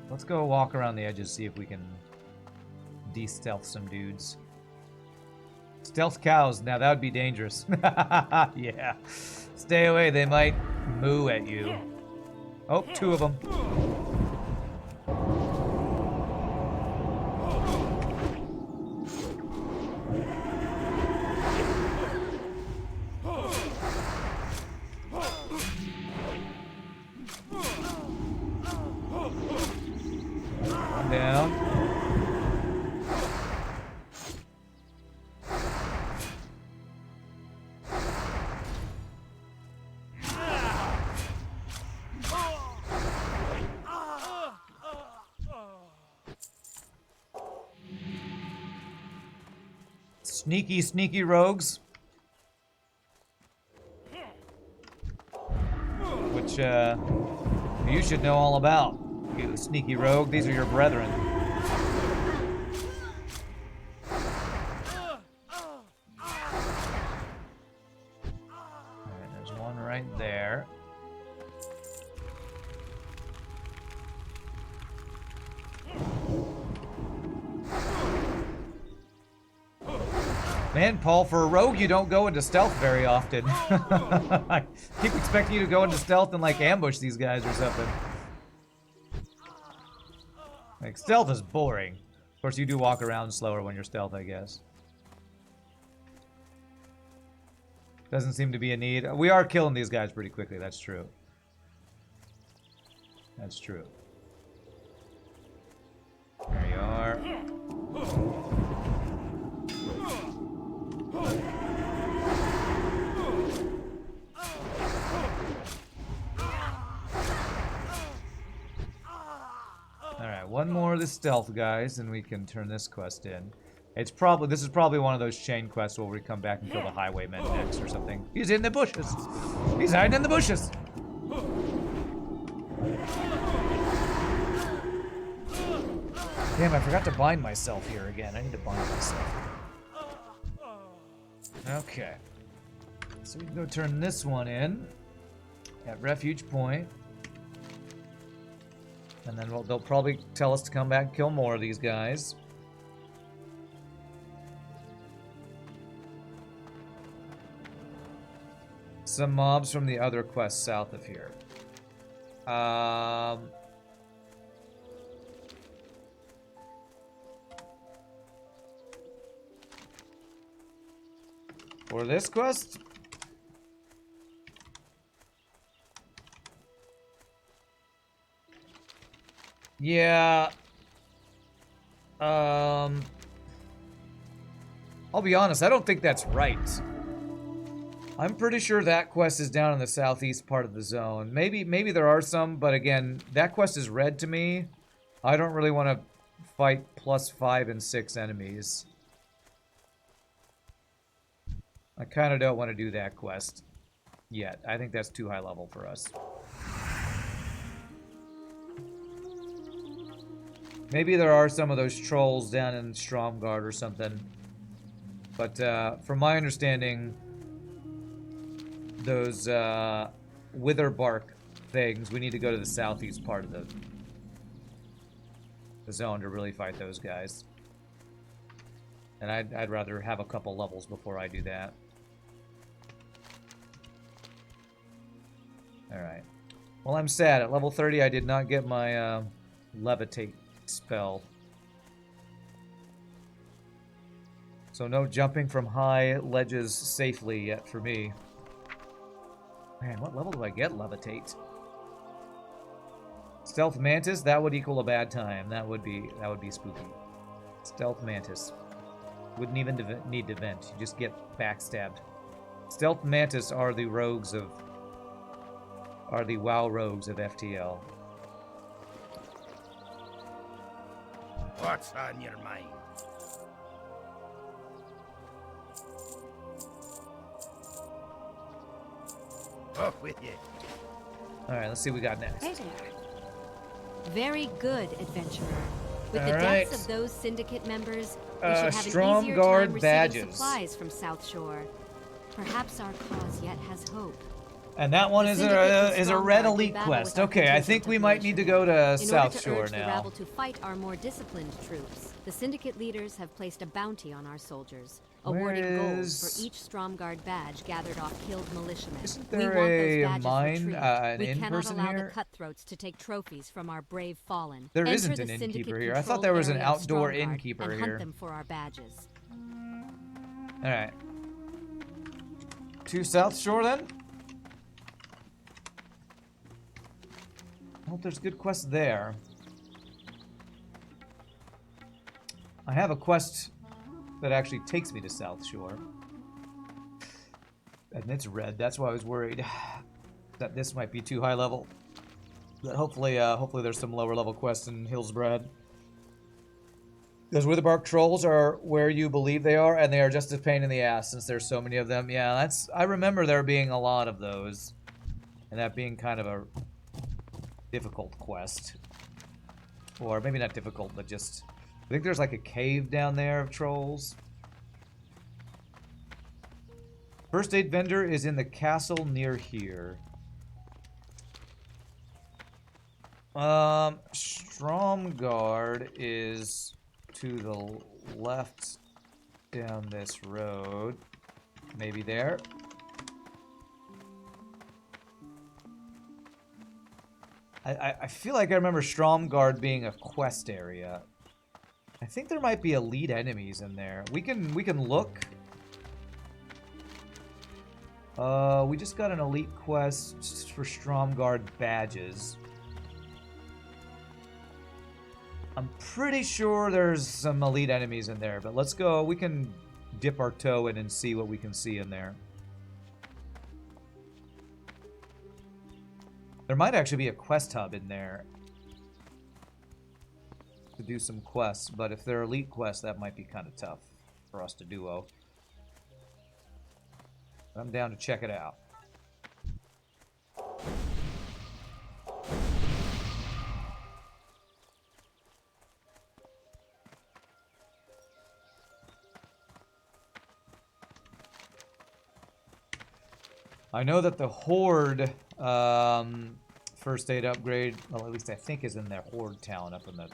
Let's go walk around the edges, see if we can de-stealth some dudes. Stealth cows, now that would be dangerous. Yeah. Stay away, they might moo at you. Oh, 2 of them. One down. Sneaky, sneaky rogues. Which, you should know all about. You sneaky rogue, these are your brethren. Alright, there's one right there. Man, Paul, for a rogue, you don't go into stealth very often. I keep expecting you to go into stealth and, like, ambush these guys or something. Like, stealth is boring. Of course, you do walk around slower when you're stealth, I guess. Doesn't seem to be a need. We are killing these guys pretty quickly, that's true. That's true. There you are. Alright, one more of the stealth guys, and we can turn this quest in. This is probably one of those chain quests where we come back and kill the highwaymen next or something. He's in the bushes! He's hiding in the bushes! Damn, I forgot to bind myself here again. I need to bind myself. Okay. So we can go turn this one in at Refuge Point. And then they'll probably tell us to come back and kill more of these guys. Some mobs from the other quests south of here. For this quest? Yeah. I'll be honest, I don't think that's right. I'm pretty sure that quest is down in the southeast part of the zone. Maybe there are some, but again, that quest is red to me. I don't really want to fight +5 and 6 enemies. I kind of don't want to do that quest yet. I think that's too high level for us. Maybe there are some of those trolls down in Stromgard or something. But from my understanding, those witherbark things, we need to go to the southeast part of the zone to really fight those guys. And I'd rather have a couple levels before I do that. Alright. Well, I'm sad. At level 30, I did not get my levitate spell. So no jumping from high ledges safely yet for me. Man, what level do I get levitate? Stealth Mantis, that would equal a bad time. That would be spooky. Stealth Mantis. Wouldn't even need to vent. You just get backstabbed. Stealth Mantis are the rogues of... are the WoW rogues of FTL. What's on your mind? Off with you. Alright, let's see what we got next. Hey there. Very good, adventurer. With the Alright. deaths of those syndicate members, we should have an easier Stromgard time receiving badges. supplies from Southshore. Perhaps our cause yet has hope. And that one is a red elite quest. Okay, I think we might need to go to Southshore the now. rabble to fight our more disciplined troops, the syndicate leaders have placed a bounty on our soldiers, awarding gold for each Stromgard badge gathered off killed militiamen. Isn't We there want a those badges mine, retrieved. an We cannot in-person allow here? the cutthroats to take trophies from our brave fallen. There Enter isn't the an syndicate innkeeper here. I thought there was an controlled area of outdoor Stromgard innkeeper and here. hunt them for our badges. Alright. To Southshore then? I hope there's good quests there. I have a quest that actually takes me to Southshore. And it's red. That's why I was worried that this might be too high level. But hopefully there's some lower level quests in Hillsbrad. Those Witherbark trolls are where you believe they are, and they are just a pain in the ass since there's so many of them. Yeah, I remember there being a lot of those. And that being kind of a difficult quest. Or maybe not difficult, but just... I think there's like a cave down there of trolls. First aid vendor is in the castle near here. Stromgard is to the left down this road. Maybe there. I feel like I remember Stromgard being a quest area. I think there might be elite enemies in there. We can look. We just got an elite quest for Stromgard badges. I'm pretty sure there's some elite enemies in there, but let's go. We can dip our toe in and see what we can see in there. There might actually be a quest hub in there to do some quests, but if they're elite quests, that might be kind of tough for us to duo. I'm down to check it out. I know that the Horde first aid upgrade, well, at least I think is in their Horde town up in the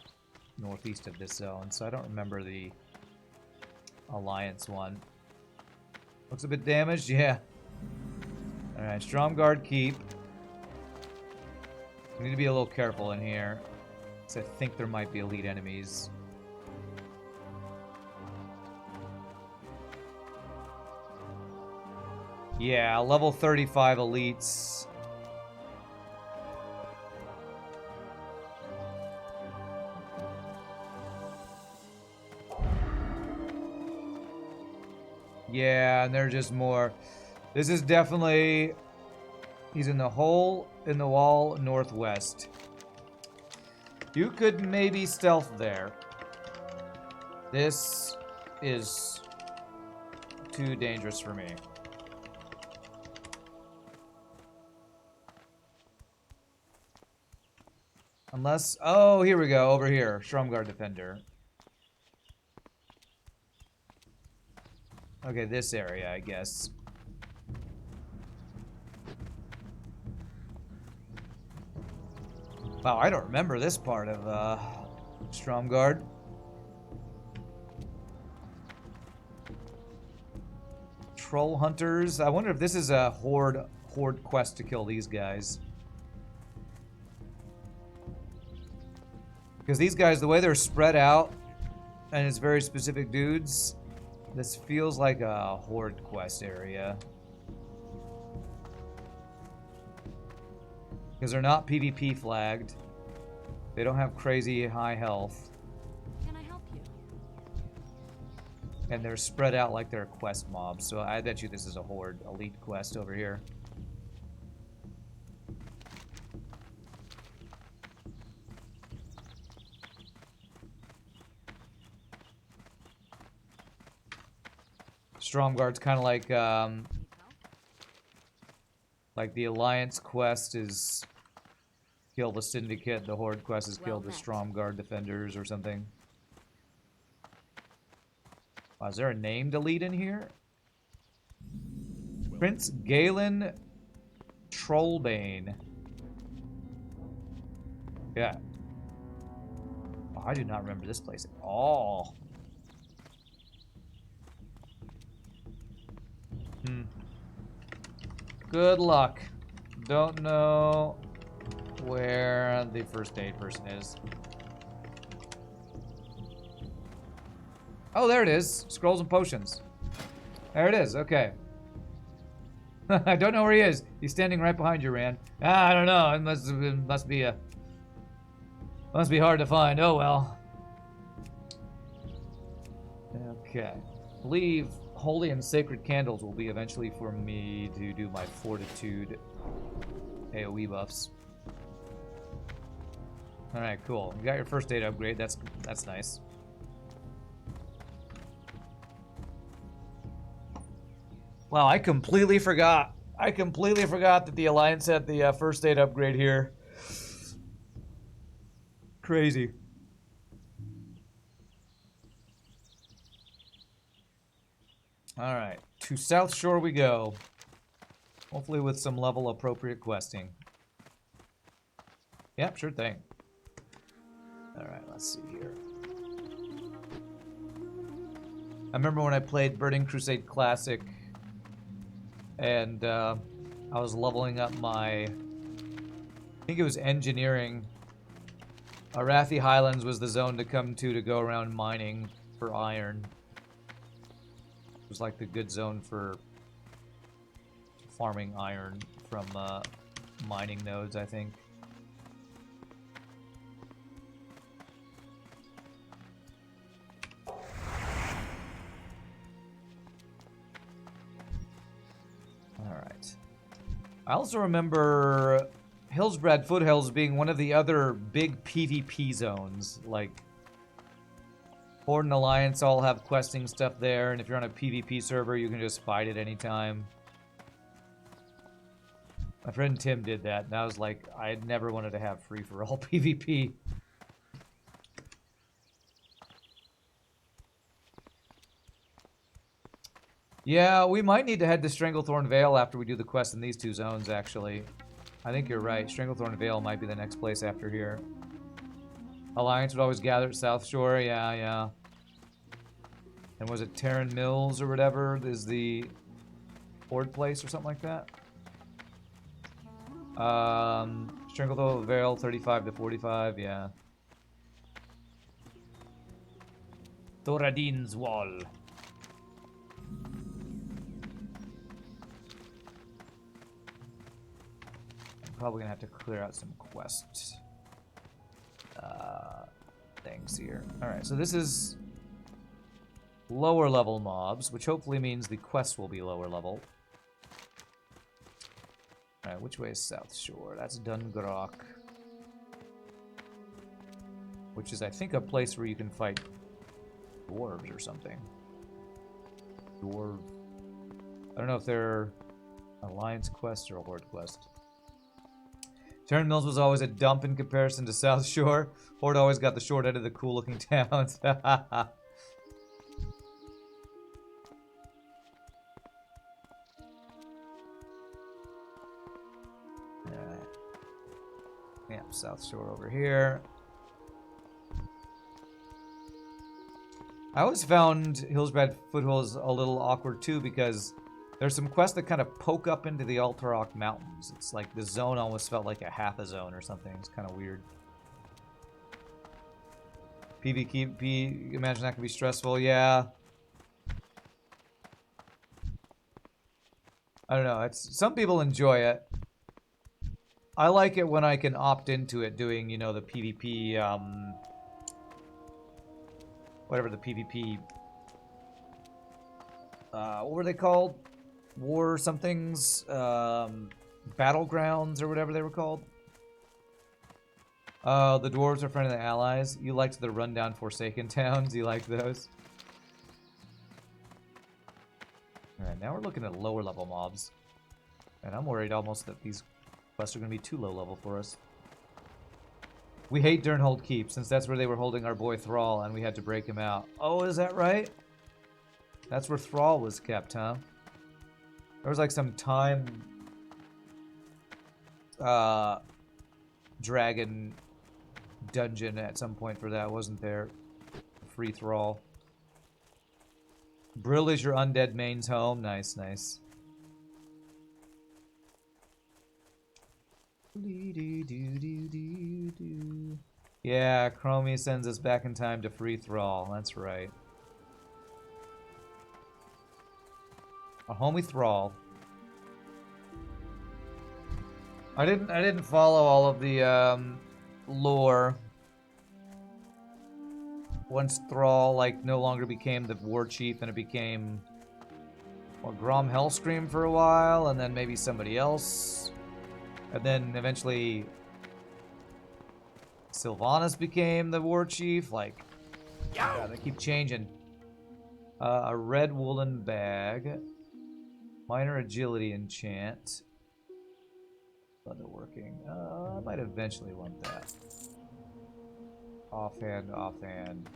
northeast of this zone, so I don't remember the Alliance one. Looks a bit damaged, yeah. Alright, Stromguard Keep. We need to be a little careful in here, because I think there might be elite enemies. Yeah, level 35 elites. Yeah, and they're just more. This is definitely. He's in the hole in the wall northwest. You could maybe stealth there. This is too dangerous for me. Unless, oh, here we go, over here, Stromguard Defender. Okay, this area, I guess. Wow, I don't remember this part of, Stromguard. Troll Hunters. I wonder if this is a Horde quest to kill these guys. Because these guys, the way they're spread out, and it's very specific dudes, this feels like a Horde quest area. Because they're not PvP flagged. They don't have crazy high health. Can I help you? And they're spread out like they're quest mobs. So I bet you this is a Horde elite quest over here. Stromguard's kind of like the Alliance quest is kill the Syndicate, the Horde quest is kill the Stromguard Defenders or something. Wow, is there a named elite in here? Prince Galen Trollbane. Yeah. Oh, I do not remember this place at all. Good luck. Don't know where the first aid person is. Oh, there it is. Scrolls and potions. There it is. Okay. I don't know where he is. He's standing right behind you, Rand. I don't know. It must be hard to find. Oh well. Okay. Believe holy and sacred candles will be eventually for me to do my fortitude AoE buffs. All right, cool. You got your first aid upgrade. That's nice. Wow, I completely forgot. I completely forgot that the Alliance had the first aid upgrade here. Crazy. Alright, to Southshore we go. Hopefully with some level appropriate questing. Yep, sure thing. Alright, let's see here. I remember when I played Burning Crusade Classic and I was leveling up my, I think it was engineering. Arathi Highlands was the zone to come to go around mining for iron. It was like the good zone for farming iron from mining nodes, I think. Alright. I also remember Hillsbrad Foothills being one of the other big PvP zones. Like, Horde and Alliance all have questing stuff there, and if you're on a PvP server, you can just fight at any time. My friend Tim did that, and I was like, I never wanted to have free-for-all PvP. Yeah, we might need to head to Stranglethorn Vale after we do the quest in these two zones, actually. I think you're right. Stranglethorn Vale might be the next place after here. Alliance would always gather at Southshore. Yeah, yeah. And was it Terran Mills or whatever is the Horde place or something like that? Stranglethorn Vale, 35 to 45, yeah. Thoradin's Wall. Probably gonna have to clear out some quest things here. Alright, so this is lower level mobs, which hopefully means the quests will be lower level. Alright, which way is Southshore? That's Dungrok. Which is, I think, a place where you can fight dwarves or something. Dwarf. I don't know if they're Alliance quest or a Horde quest. Terran Mills was always a dump in comparison to Southshore. Horde always got the short end of the cool-looking towns. Alright. Yeah, Southshore over here. I always found Hillsbrad Foothills a little awkward too because there's some quests that kind of poke up into the Alterac Mountains. It's like the zone almost felt like a half a zone or something. It's kind of weird. PvP, imagine that could be stressful. Yeah. I don't know. It's some people enjoy it. I like it when I can opt into it doing, you know, the PvP, whatever the PvP, what were they called? War somethings, battlegrounds or whatever they were called. The dwarves are friend of the allies. You liked the rundown Forsaken towns. You liked those. Alright, now we're looking at lower level mobs. And I'm worried almost that these quests are going to be too low level for us. We hate Durnhold Keep, since that's where they were holding our boy Thrall, and we had to break him out. Oh, is that right? That's where Thrall was kept, huh? There was like some time dragon dungeon at some point for that, wasn't there? Free Thrall. Brill is your undead main's home. Nice, nice. Yeah, Chromie sends us back in time to free Thrall. That's right. Our homie Thrall. I didn't follow all of the lore. Once Thrall like no longer became the war chief and it became Grom Hellscream for a while, and then maybe somebody else. And then eventually Sylvanas became the war chief. Like, yeah, they keep changing. A red woolen bag. Minor agility enchant. Leatherworking. I might eventually want that. Offhand, offhand.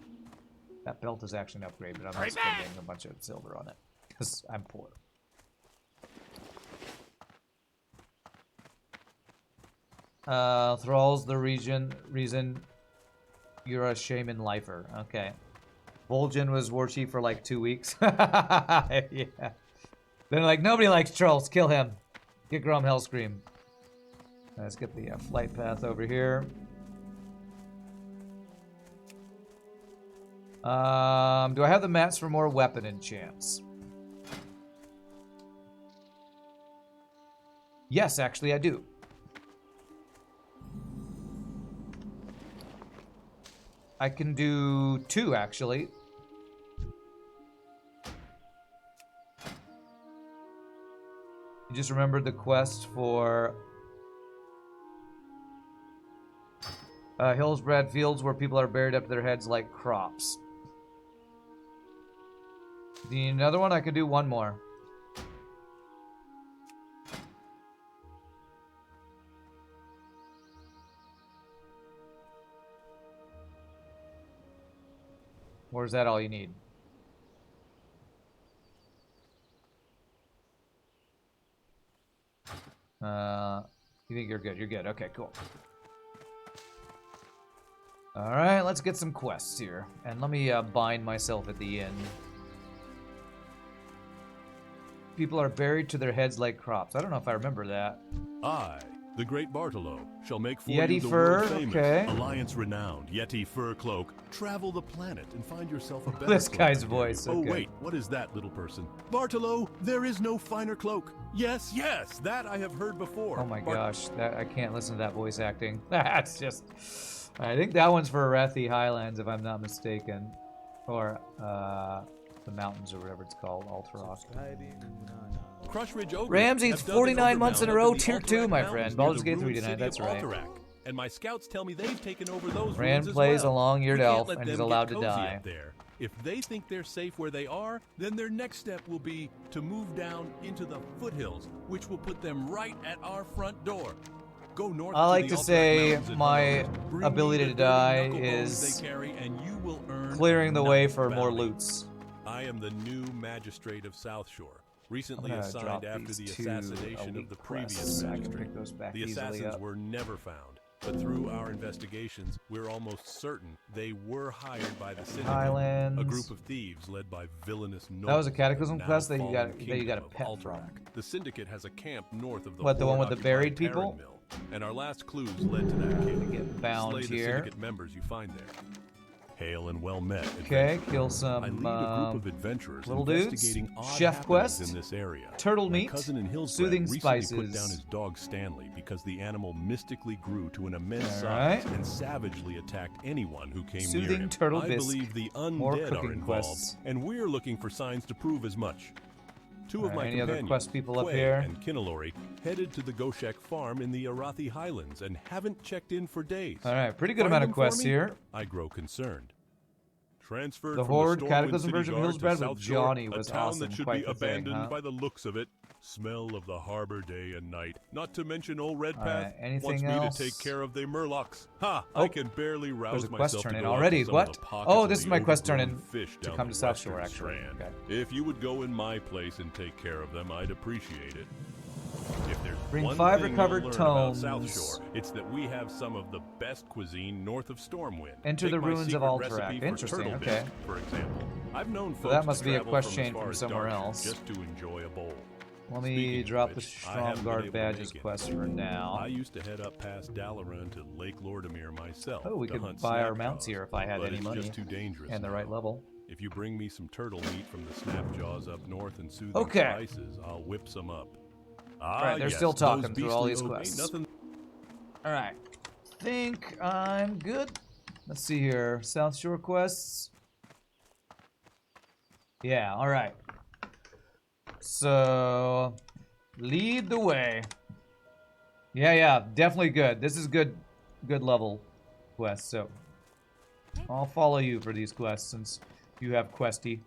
That belt is actually an upgrade, but I'm not spending a bunch of silver on it. Because I'm poor. Thrall's the reason you're a shaman lifer. Okay. Vol'jin was war chief for like 2 weeks. Yeah. They're like, nobody likes trolls. Kill him. Get Grom Hellscream. Let's get the flight path over here. Do I have the mats for more weapon enchants? Yes, actually I do. I can do 2, actually. You just remembered the quest for Hillsbrad Fields, where people are buried up to their heads like crops. Do you need another one? I could do one more. Or is that all you need? You think you're good? You're good. Okay, cool. Alright, let's get some quests here. And let me bind myself at the end. People are buried to their heads like crops. I don't know if I remember that. I, the great Bartolo, shall make for Yeti you the fur, world-famous, okay. alliance-renowned Yeti fur cloak. Travel the planet and find yourself a better This cloak guy's to carry. voice, Oh okay. wait, what is that, little person? Bartolo, there is no finer cloak. Yes, yes, that I have heard before. Oh my gosh, that I can't listen to that voice acting. That's just... I think that one's for Arathi Highlands, if I'm not mistaken. Or, the mountains or whatever it's called, Alterost. Crush Ridge Ogre Ramsey, have dug 49 an months in a underground row, up the tier 2, Alterac my Mountains friend. near Baldur's the Gate 3 ruined tonight, city that's of right. Alterac. And my scouts tell me they've taken over those Rand ruins as plays well. a long-eared We can't elf, let and them he's get allowed to cozy die. up there. If they think they're safe where they are, then their next step will be to move down into the foothills, which will put them right at our front door. Go north I like to to the say Alterac Mountains and my hunt others. Bring me ability the to dirty die knuckle bones is they carry, and you will earn clearing the way another for more bounty. loots. I am the new magistrate of Southshore, recently I'm gonna drop assigned after the these two assassination elite of the quests. previous I can magistrate. pick those back The easily assassins up. were never found, but through our investigations, we're almost certain they were hired by the Syndicate, Highlands. a group of thieves led by villainous nobles. That was a of cataclysm the quest that you now got fallen that you got a kingdom pet of from. Alterac. The Syndicate has a camp north of the What, the one with the Horde-occupied buried people? Terran Mill, and our last clues led to that camp. Get bound Slay the here. Syndicate members you find there. Hail and well met. Okay, adventurer. kill I some lead a group of adventurers little dudes. investigating odd Chef happenings quest. in this area. Turtle My meat. cousin in Hillsborough Soothing recently spices. put down his dog Stanley because the animal mystically grew to an immense Alright. size and savagely attacked anyone who came near Soothing him. turtle I bisque. believe the More undead are cooking involved, quests. and we're looking for signs to prove as much. Two of Alright, my any other companions, quest people up Quay here? and Kinalori, headed to the Goshek farm in the Arathi Highlands and haven't checked in for days. Alright, pretty good Find amount them of for quests me? here. I grow concerned. Transferred The from Horde the Stormwind Cataclysm City version of Guard to Hillsbred with Southshore, Johnny was a town awesome. that should Quite be the thing, abandoned huh? by the looks of it. Smell of the harbor day and night. Not to mention old Red Alright, Path anything wants me else? to take care of they Murlocs. Ha! Oh, I can barely rouse there's a quest myself to turn-in go out already. to some What? of the pockets Oh, of this is the my quest overgrown turn-in fish to down come the to Southshore, western actually. strand. Okay. If you would go in my place and take care of them, I'd appreciate it. If there's Bring one 5 thing recovered you'll learn about tomes. Southshore, it's that we have some of the best cuisine north of Stormwind. Enter Take the my ruins of secret Alterac. recipe for Interesting, turtle okay. bisque, for example. I've known So folks that must to be a travel quest from chain as far from as somewhere Darkshire else. just to enjoy a bowl. Let me Speaking of drop the which, I haven't been Stromguard able to badges make it. quest for now. I used to head up past Dalaran to Lake Lordamere myself. Oh, we to could hunt buy our snapjaws, mounts here if I had but any it's money just too dangerous and the now. right level. If you bring me some turtle meat from the Snapjaws up north and soothing Okay. spices, I'll whip some up. Alright, they're yes, still talking those through all beastly these oak ain't quests. nothing. Alright. Think I'm good. Let's see here. South Shore quests. Yeah, alright. So, lead the way. Yeah, definitely good. This is good level quest, so I'll follow you for these quests since you have questy.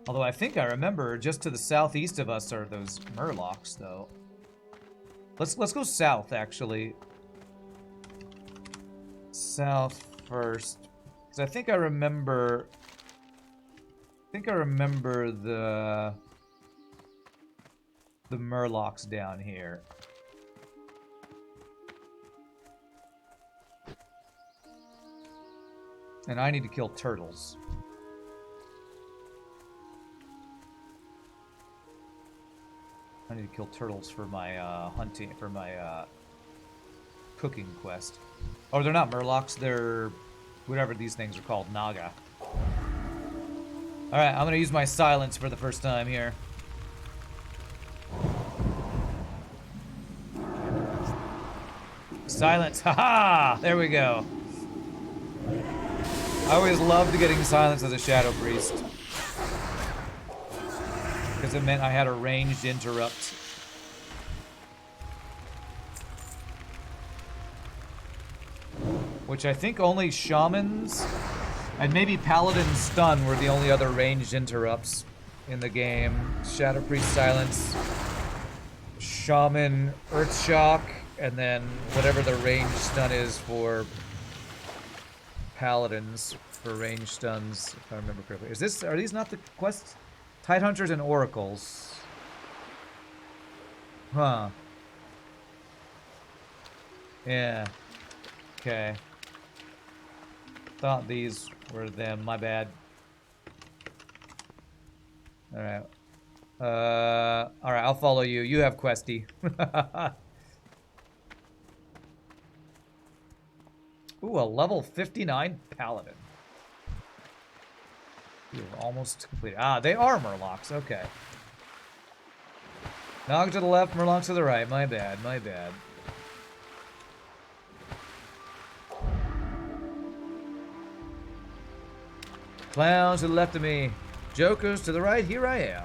Although I think I remember just to the southeast of us are those Murlocs, though. Let's go south, actually. South first, because I think I remember. The Murlocs down here. And I need to kill turtles. I need to kill turtles for my hunting, for my cooking quest. Oh, they're not Murlocs, they're whatever these things are called, Naga. Alright, I'm gonna use my silence for the first time here. Silence, haha! There we go. I always loved getting silence as a Shadow Priest. Because it meant I had a ranged interrupt. Which I think only Shamans and maybe Paladin Stun were the only other ranged interrupts in the game. Shadow Priest Silence, Shaman Earth Shock, and then whatever the ranged stun is for Paladins for ranged stuns, if I remember correctly. Are these not the quests? Tidehunters and Oracles. Huh. Yeah. Okay. Thought these were them. My bad. Alright. Alright, I'll follow you. You have Questy. Ooh, a level 59 Paladin. You're almost completed. Ah, they are Murlocs. Okay. Nog to the left, Murlocs to the right. My bad, my bad. Clowns to the left of me. Jokers to the right. Here I am.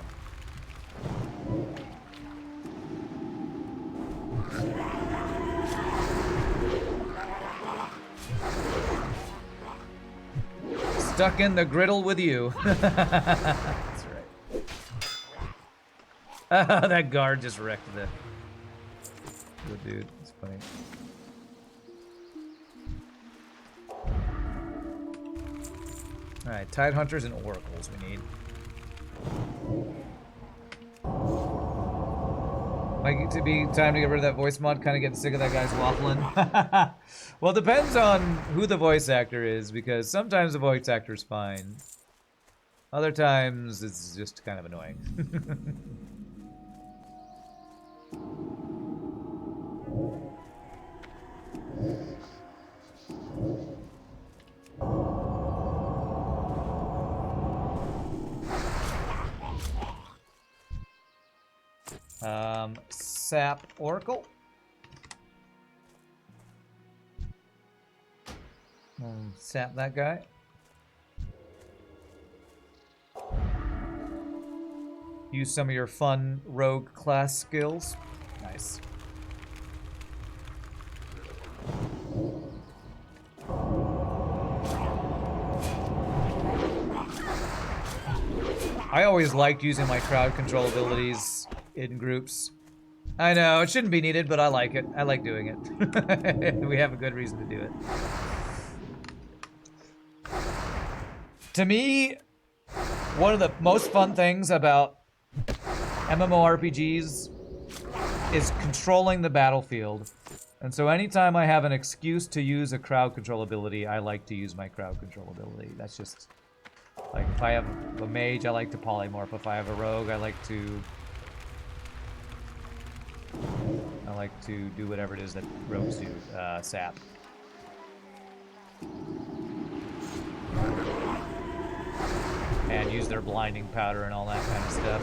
Stuck in the griddle with you. That's right. That guard just wrecked the dude. It's funny. Alright, Tide Hunters and Oracles we need. Might to be time to get rid of that voice mod, kind of getting sick of that guy's waffling. Well, it depends on who the voice actor is, because sometimes the voice actor's fine. Other times, it's just kind of annoying. Sap Oracle. Sap that guy. Use some of your fun rogue class skills. Nice. I always liked using my crowd control abilities in groups. I know, it shouldn't be needed, but I like it. I like doing it. We have a good reason to do it. To me, one of the most fun things about MMORPGs is controlling the battlefield. And so anytime I have an excuse to use a crowd control ability, I like to use my crowd control ability. That's just, like, if I have a mage, I like to polymorph. If I have a rogue, I like to do whatever it is that rogues do, sap. And use their blinding powder and all that kind of stuff.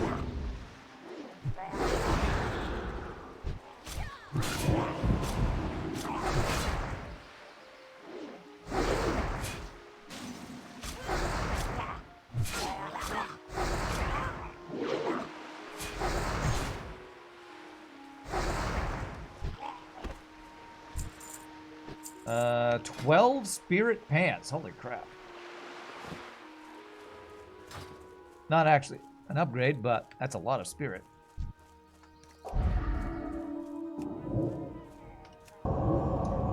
Uh, 12 spirit pants. Holy crap. Not actually an upgrade, but that's a lot of spirit.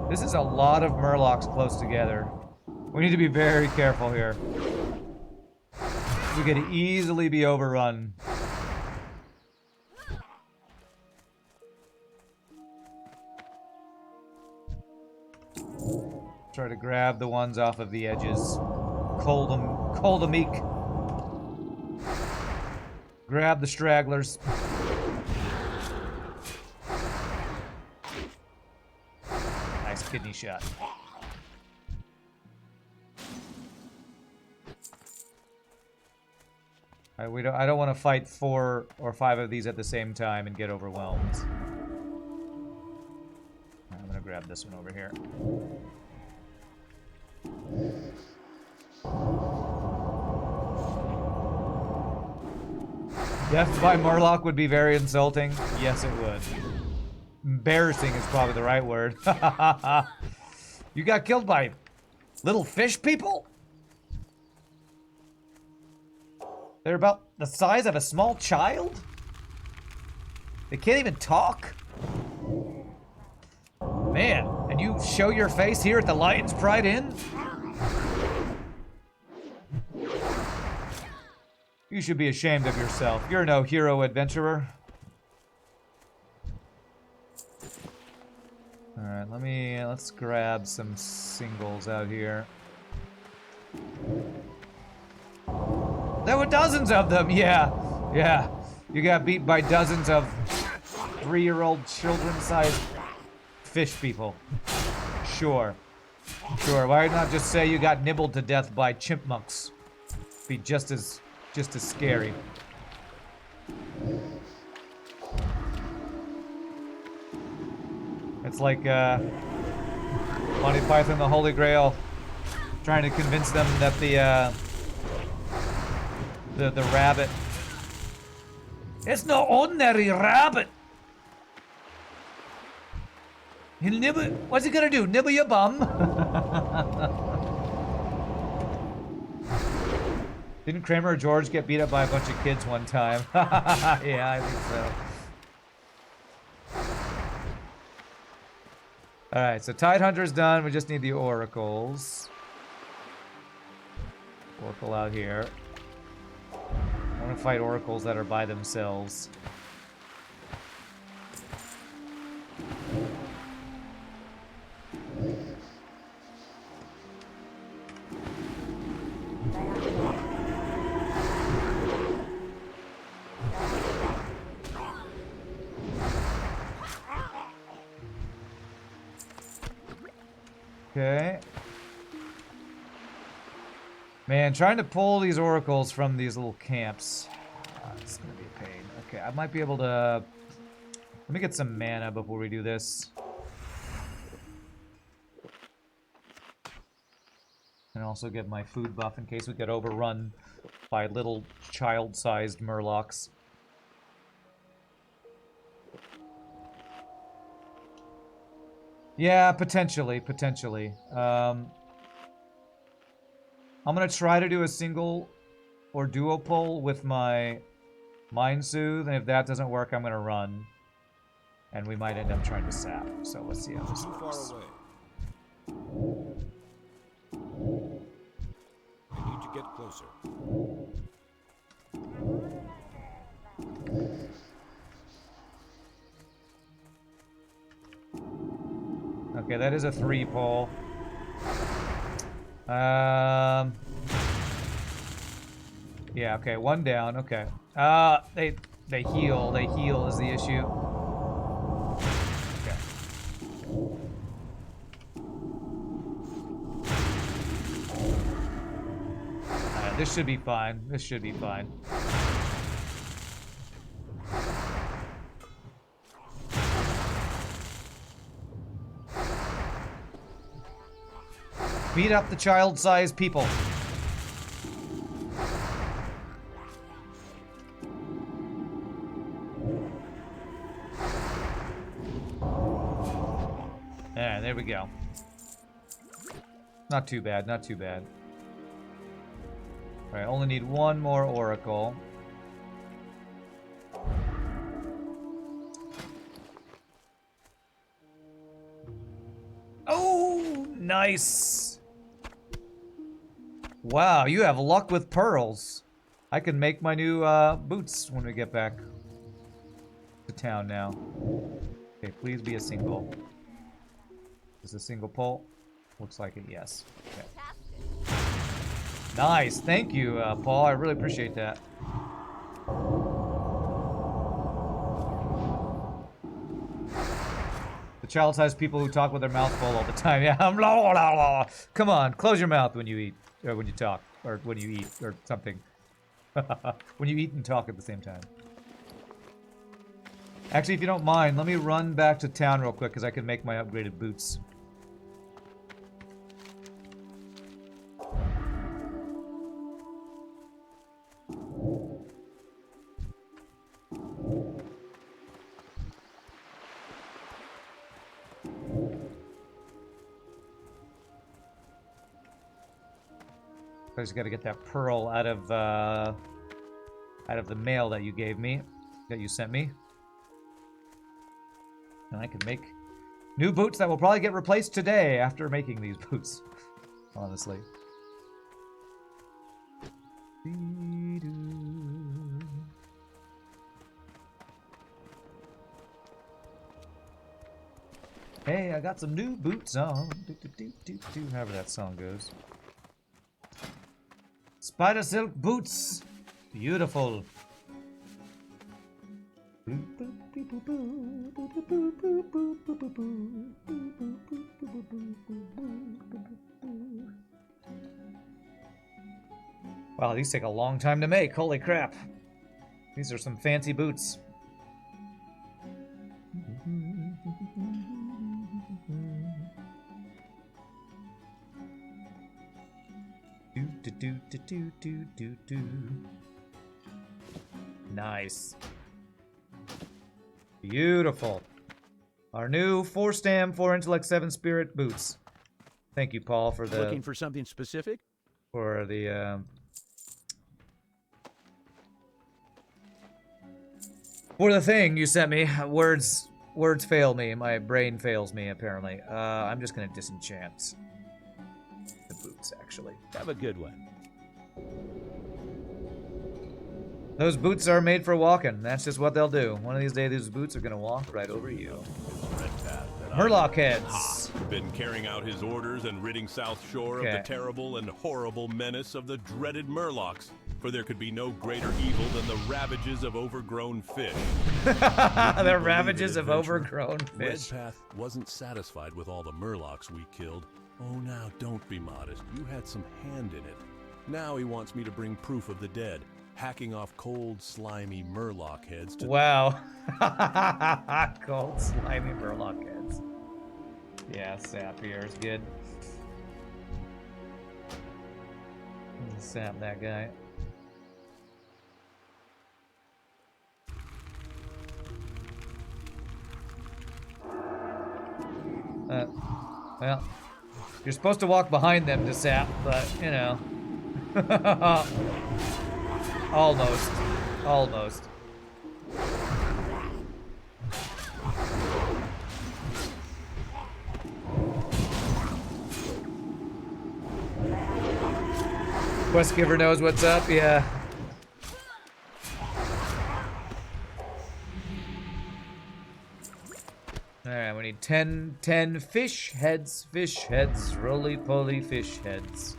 This is a lot of Murlocs close together. We need to be very careful here. We could easily be overrun. Try to grab the ones off of the edges. Cold them meek. Grab the stragglers. Nice kidney shot. I don't want to fight 4 or 5 of these at the same time and get overwhelmed. I'm gonna grab this one over here. Death by Murloc would be very insulting. Yes, it would. Embarrassing is probably the right word. You got killed by little fish people? They're about the size of a small child? They can't even talk? Man, and you show your face here at the Lion's Pride Inn? You should be ashamed of yourself. You're no hero adventurer. Alright, let's grab some singles out here. There were dozens of them, yeah. Yeah. You got beat by dozens of 3-year-old children-sized fish people. Sure. Sure, why not just say you got nibbled to death by chipmunks? Be just as scary. It's like Monty Python the Holy Grail trying to convince them that the rabbit. It's no ordinary rabbit. He'll nibble. What's he gonna do? Nibble your bum? Didn't Kramer or George get beat up by a bunch of kids one time? Yeah, I think so. Alright, so Tidehunter's done. We just need the oracles. Oracle out here. I want to fight oracles that are by themselves. Okay. Man, trying to pull these oracles from these little camps. It's gonna be a pain. Okay, I might be able to... Let me get some mana before we do this. And also get my food buff in case we get overrun by little child-sized murlocs. Yeah, potentially. I'm gonna try to do a single or duo pull with my Mind Soothe, and if that doesn't work, I'm gonna run. And we might end up trying to sap, so let's see how this Too far works. away. I need to get closer. Okay, that is a 3 pull. Yeah, okay, 1 down, okay. They heal. They heal is the issue. Okay. Alright, this should be fine. This should be fine. Beat up the child-sized people. There we go. Not too bad, not too bad. Alright, only need 1 more oracle. Oh, nice! Wow, you have luck with pearls. I can make my new boots when we get back to town now. Okay, please be a single. Is a single pull? Looks like it, yes. Okay. Nice, thank you, Paul. I really appreciate that. The child-sized people who talk with their mouth full all the time. Yeah, blah, blah, blah, blah. Come on, close your mouth when you eat, or when you talk, or when you eat, or something. When you eat and talk at the same time. Actually, if you don't mind, let me run back to town real quick, because I can make my upgraded boots. I just gotta get that pearl out of the mail that you gave me, that you sent me. And I can make new boots that will probably get replaced today after making these boots. Honestly. Hey, I got some new boots on. However that song goes. Spider silk boots. Beautiful. Wow, these take a long time to make. Holy crap. These are some fancy boots. Nice. Beautiful. Our new 4 stam, 4 intellect, 7 spirit boots. Thank you, Paul, for the Looking for something specific? for the thing you sent me. Words fail me. My brain fails me apparently. I'm just gonna disenchant the boots actually. Have a good one. Those boots are made for walking. That's just what they'll do. One of these days, these boots are gonna walk right over you. Murloc heads. Been carrying out his orders and ridding Southshore of the terrible and horrible menace of the dreaded Murlocs. For there could be no greater evil than the ravages of overgrown fish. The ravages of overgrown fish. Redpath wasn't satisfied with all the Murlocs we killed. Oh, now don't be modest. You had some hand in it. Now he wants me to bring proof of the dead, hacking off cold, slimy Murloc heads to... Wow. Cold, slimy Murloc heads. Yeah, sap here is good. Sap that guy. Well, you're supposed to walk behind them to sap, but, you know. Almost. Almost. Quest giver knows what's up, yeah. Alright, we need 10 fish heads, roly-poly fish heads.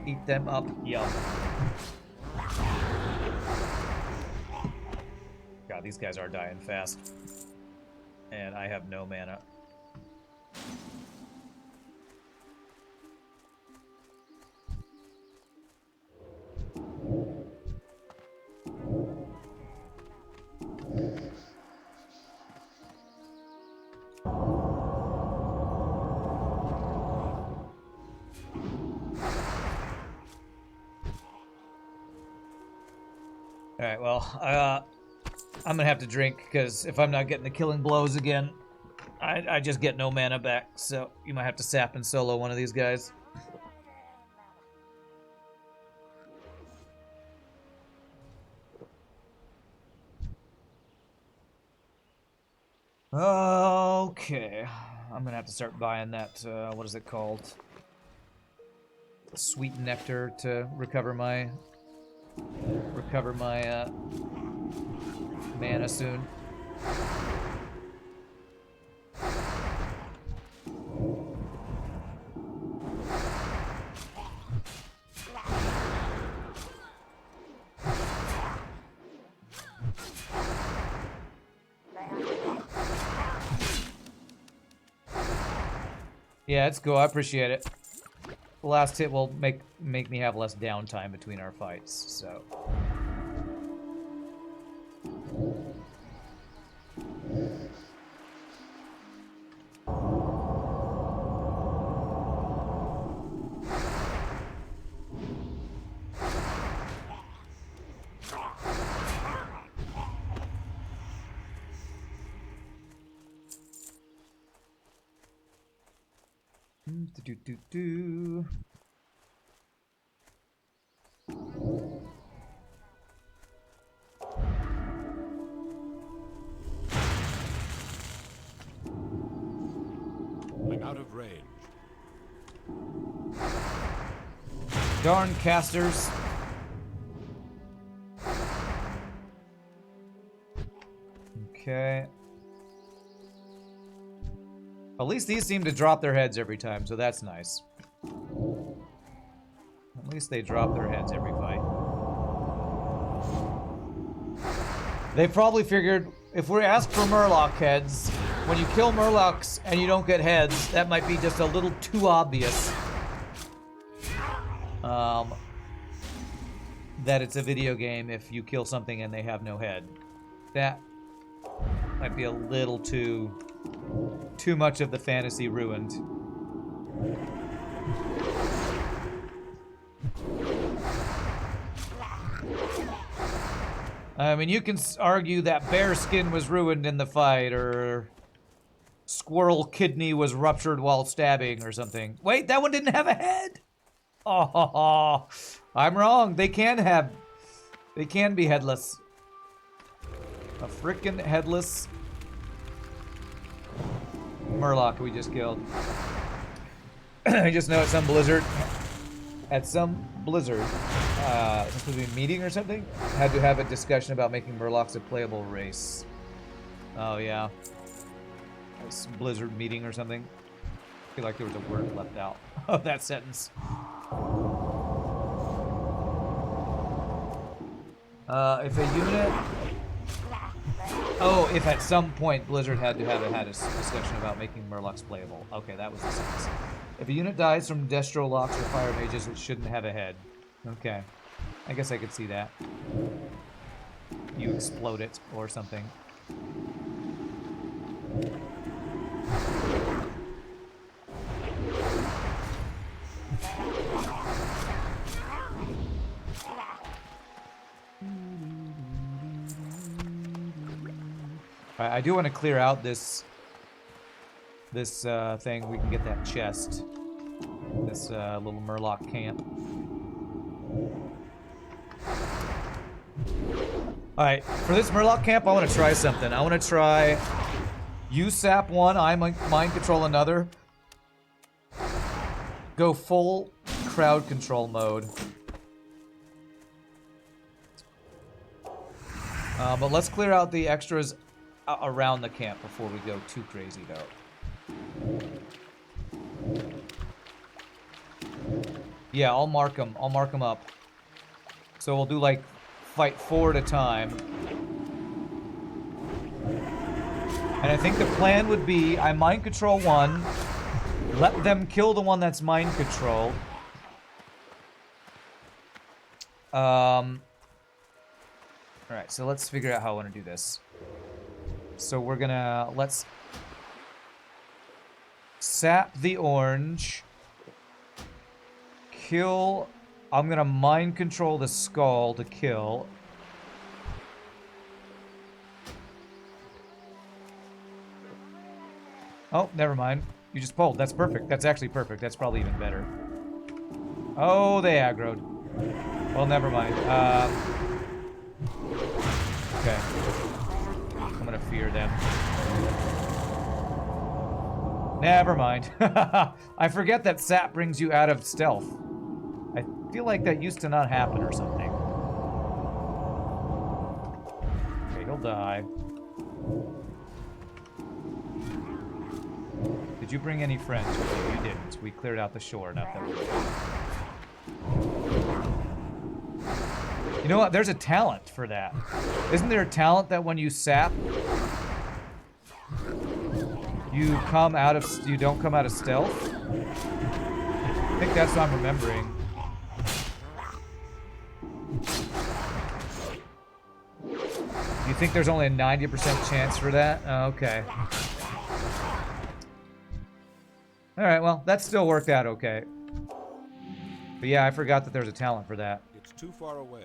Eat them up, yum. God, these guys are dying fast. And I have no mana. Alright, well, I'm gonna have to drink, because if I'm not getting the killing blows again, I just get no mana back, so you might have to sap and solo one of these guys. Okay, I'm gonna have to start buying that, what is it called? Sweet nectar to recover my mana soon. Yeah, it's cool. I appreciate it. The last hit will make me have less downtime between our fights, so. Do. I'm out of range. Darn casters. Okay. At least these seem to drop their heads every time, so that's nice. At least they drop their heads every fight. They probably figured, if we ask for Murloc heads, when you kill Murlocs and you don't get heads, that might be just a little too obvious. That it's a video game if you kill something and they have no head. That might be a little too much of the fantasy ruined. I mean, you can argue that bear skin was ruined in the fight, or squirrel kidney was ruptured while stabbing, or something. Wait, that one didn't have a head? Oh, I'm wrong. They can be headless. A frickin' headless Murloc we just killed. I just know at some blizzard, this was a meeting or something, had to have a discussion about making Murlocs a playable race. Oh yeah, this blizzard meeting or something. I feel like there was a word left out of that sentence. If a unit... Oh, if at some point Blizzard had a discussion about making Murlocs playable. Okay, that was the sentence. If a unit dies from Destro Locks or Fire Mages, it shouldn't have a head. Okay. I guess I could see that. You explode it or something. I do want to clear out this thing. We can get that chest. This little Murloc camp. Alright, for this Murloc camp, I want to try something. I want to try... You sap one, I mind control another. Go full crowd control mode. But let's clear out the extras around the camp before we go too crazy, though. Yeah, I'll mark them. I'll mark them up. So we'll do, like, fight 4 at a time. And I think the plan would be, I mind control one, let them kill the one that's mind controlled. Alright, so let's figure out how I want to do this. So we're gonna, let's sap the orange, kill, I'm gonna mind control the skull to kill. Oh, never mind. You just pulled. That's perfect. That's actually perfect. That's probably even better. Oh, they aggroed. Well, never mind. Okay. I'm gonna fear them. Never mind. I forget that sap brings you out of stealth. I feel like that used to not happen or something. Okay, he'll die. Did you bring any friends with you? You didn't. We cleared out the shore enough that we did. You know what? There's a talent for that. Isn't there a talent that when you sap, you don't come out of stealth? I think that's what I'm remembering. You think there's only a 90% chance for that? Oh, okay. Alright, well, that still worked out okay. But yeah, I forgot that there's a talent for that. It's too far away.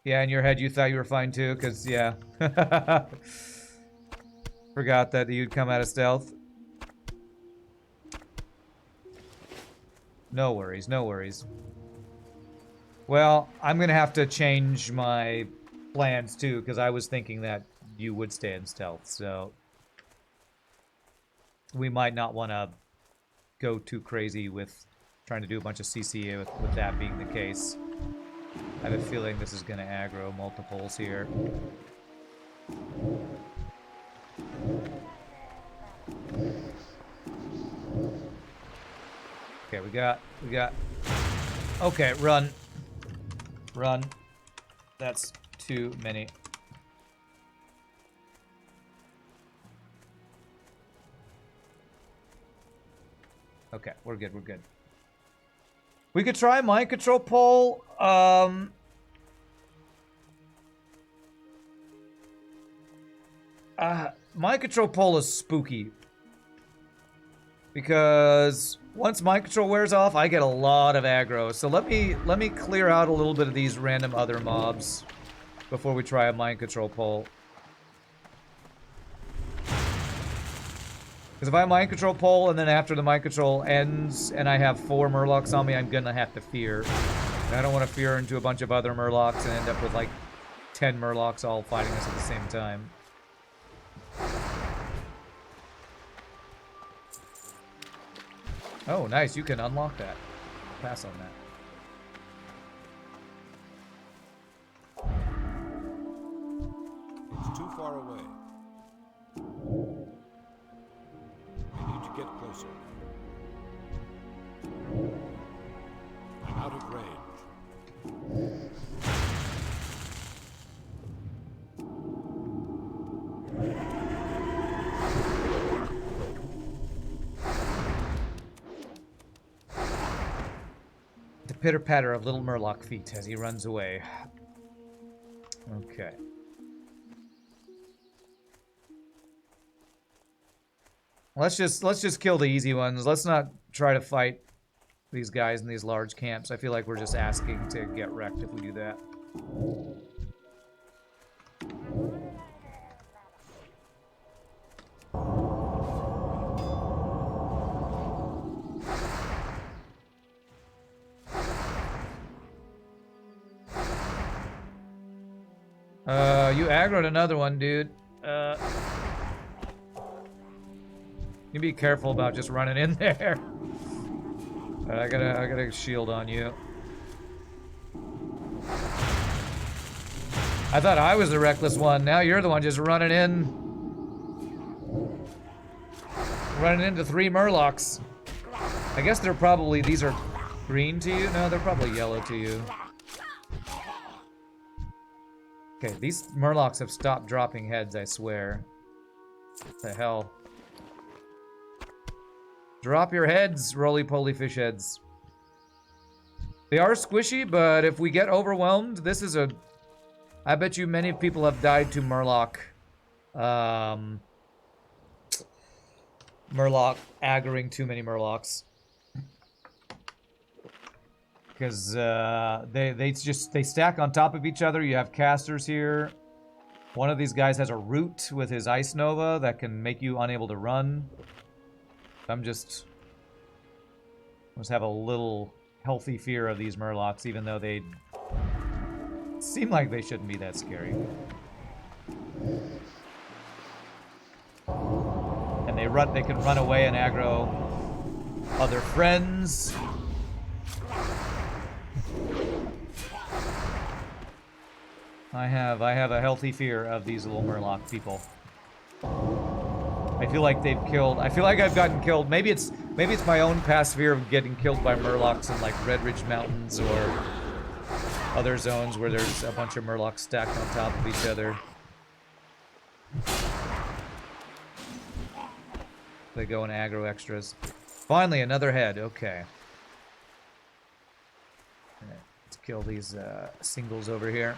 Yeah, in your head you thought you were fine too, because, yeah. Forgot that you'd come out of stealth. No worries, no worries. Well, I'm gonna have to change my plans too, because I was thinking that you would stay in stealth, so... We might not want to go too crazy with trying to do a bunch of CC with that being the case. I have a feeling this is going to aggro multiples here. Okay, we got. Okay, run. Run. That's too many. Okay, we're good, we're good. We could try mind control pole. Mind control pole is spooky. Because once mind control wears off, I get a lot of aggro. So let me clear out a little bit of these random other mobs before we try a mind control pole. Because if I mind control pole and then after the mind control ends and I have 4 Murlocs on me, I'm gonna have to fear. And I don't want to fear into a bunch of other Murlocs and end up with like 10 Murlocs all fighting us at the same time. Oh, nice. You can unlock that. Pass on that. It's too far away. I need to get closer. I'm out of range. The pitter-patter of little Murloc feet as he runs away. Okay. Let's just kill the easy ones. Let's not try to fight these guys in these large camps. I feel like we're just asking to get wrecked if we do that. You aggroed another one, dude. You be careful about just running in there. I got a shield on you. I thought I was the reckless one. Now you're the one just running in. Running into 3 Murlocs. I guess they're probably, these are green to you? No, they're probably yellow to you. Okay, these Murlocs have stopped dropping heads, I swear. What the hell? Drop your heads, roly-poly fish heads. They are squishy, but if we get overwhelmed, this is a... I bet you many people have died to Murloc. Murloc aggroing too many Murlocs. Because they stack on top of each other. You have casters here. One of these guys has a root with his Ice Nova that can make you unable to run. I'm just have a little healthy fear of these Murlocs, even though they seem like they shouldn't be that scary. And they can run away and aggro other friends. I have a healthy fear of these little Murloc people. I feel like they've killed. I feel like I've gotten killed. Maybe it's my own past fear of getting killed by Murlocs in like Red Ridge Mountains or other zones where there's a bunch of Murlocs stacked on top of each other. They go and aggro extras. Finally, another head. Okay. Alright, let's kill these singles over here.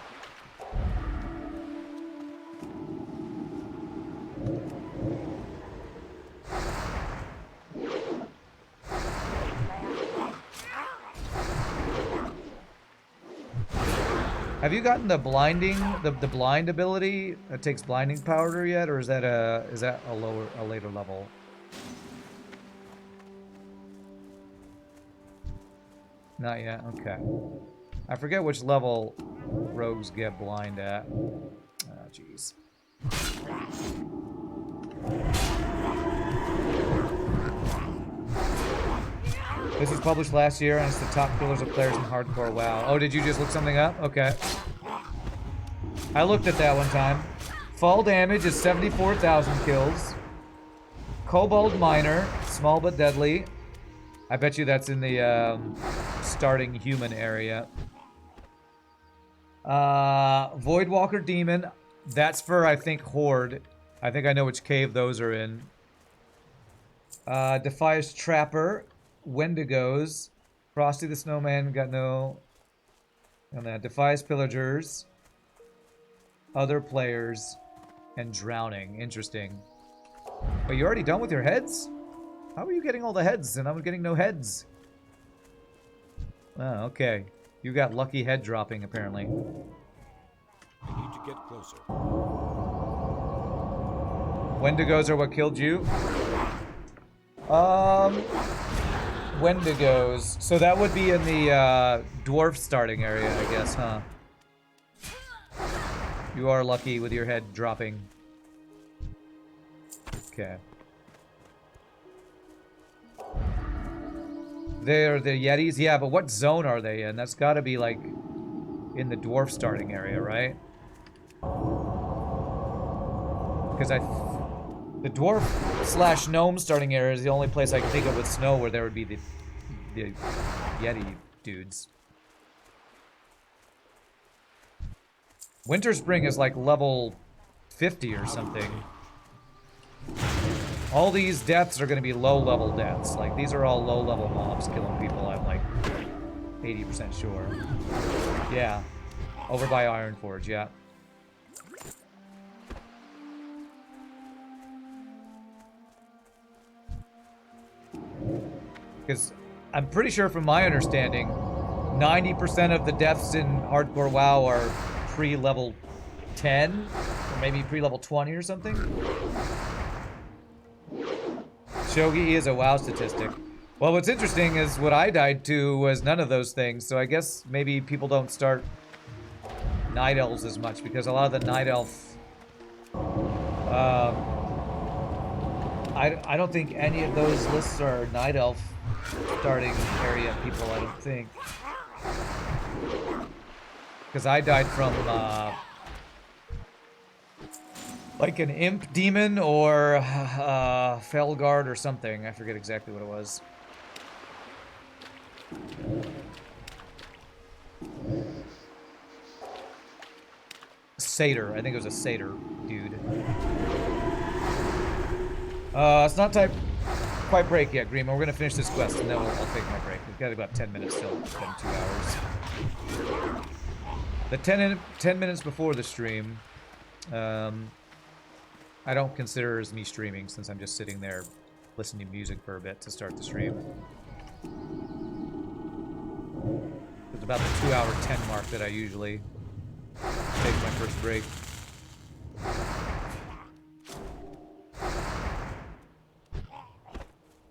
Have you gotten the blinding, the blind ability that takes blinding powder yet, or is that a later level? Not yet. Okay. I forget which level rogues get blind at. Oh, jeez. This was published last year, and it's the top killers of players in hardcore WoW. Oh, did you just look something up? Okay. I looked at that one time. Fall damage is 74,000 kills. Kobold Miner, small but deadly. I bet you that's in the starting human area. Voidwalker Demon. That's for, I think, Horde. I think I know which cave those are in. Defies Trapper. Wendigos. Frosty the Snowman. Got no... on that. Defies Pillagers. Other players. And Drowning. Interesting. But you're already done with your heads? How are you getting all the heads and I'm getting no heads? Oh, okay. You got lucky head dropping, apparently. I need to get closer. Wendigos are what killed you? Wendigos. So that would be in the dwarf starting area, I guess, huh? You are lucky with your head dropping. Okay. They're the Yetis? Yeah, but what zone are they in? That's gotta be, like, in the dwarf starting area, right? Because the dwarf / gnome starting area is the only place I can think of with snow where there would be the Yeti dudes. Winter Spring is like level 50 or something. All these deaths are going to be low-level deaths. Like, these are all low-level mobs killing people, I'm like 80% sure. Yeah. Over by Ironforge, yeah. Because I'm pretty sure from my understanding, 90% of the deaths in Hardcore WoW are pre-level 10, or maybe pre-level 20 or something. Shogi is a WoW statistic. Well, what's interesting is what I died to was none of those things, so I guess maybe people don't start Night Elves as much, because a lot of the Night Elf... I don't think any of those lists are Night Elf starting area people, I don't think. Because I died from, like an Imp Demon or Felguard or something. I forget exactly what it was. Satyr. I think it was a Satyr dude. It's not time quite break yet, Green. We're gonna finish this quest and then I'll take my break. We've got about 10 minutes till. It's been 2 hours. The 10 minutes before the stream, I don't consider as me streaming since I'm just sitting there listening to music for a bit to start the stream. It's about the 2 hour 10 mark that I usually take my first break.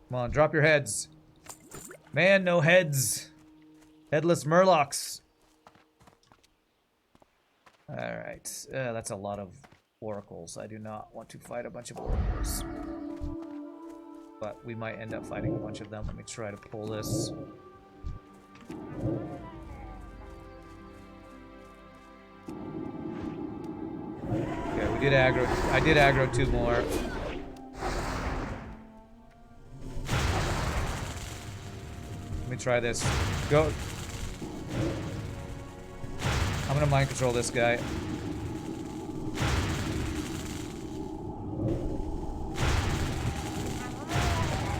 Come on, drop your heads. Man, no heads. Headless Murlocs. Alright, that's a lot of oracles. I do not want to fight a bunch of oracles. But we might end up fighting a bunch of them. Let me try to pull this. Okay, we did aggro. I did aggro 2 more. Let me try this. Go. I'm gonna mind control this guy.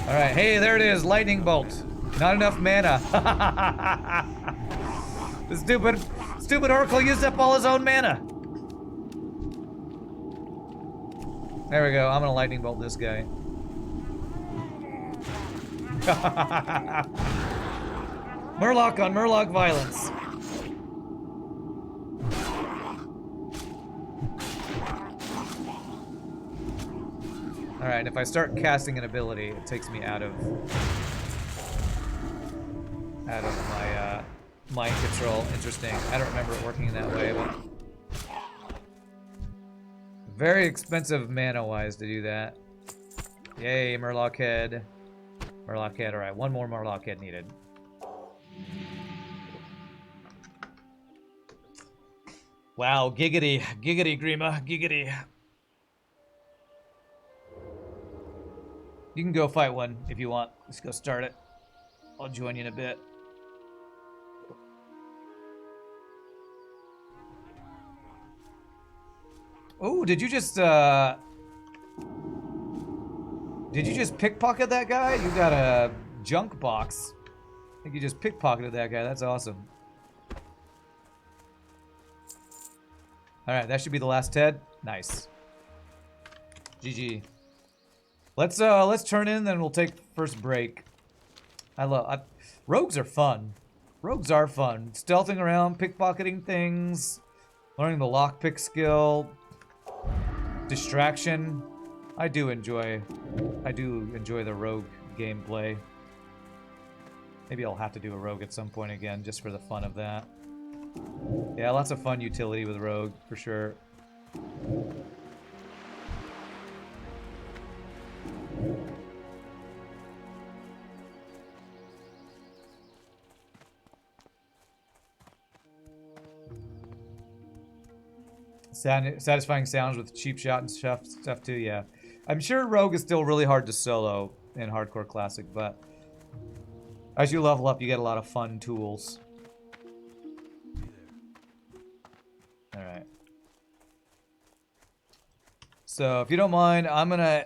Alright, hey, there it is, lightning bolt. Not enough mana. The stupid oracle used up all his own mana. There we go, I'm gonna lightning bolt this guy. Murloc on Murloc violence. Alright, if I start casting an ability, it takes me out of my mind control. Interesting. I don't remember it working in that way, but very expensive mana-wise to do that. Yay, Murloc head. Murloc head. All right, one more Murloc head needed. Wow, giggity, giggity, Grima, giggity. You can go fight one if you want. Let's go start it. I'll join you in a bit. Oh, did you just pickpocket that guy? You got a junk box. I think you just pickpocketed that guy. That's awesome. All right, that should be the last Ted. Nice. GG. Let's turn in, then we'll take first break. Rogues are fun. Rogues are fun. Stealthing around, pickpocketing things, learning the lockpick skill, distraction. I do enjoy the rogue gameplay. Maybe I'll have to do a rogue at some point again, just for the fun of that. Yeah, lots of fun utility with rogue, for sure. Satisfying sounds with cheap shot and stuff too, yeah. I'm sure rogue is still really hard to solo in Hardcore Classic, but as you level up, you get a lot of fun tools. Alright. So, if you don't mind, I'm gonna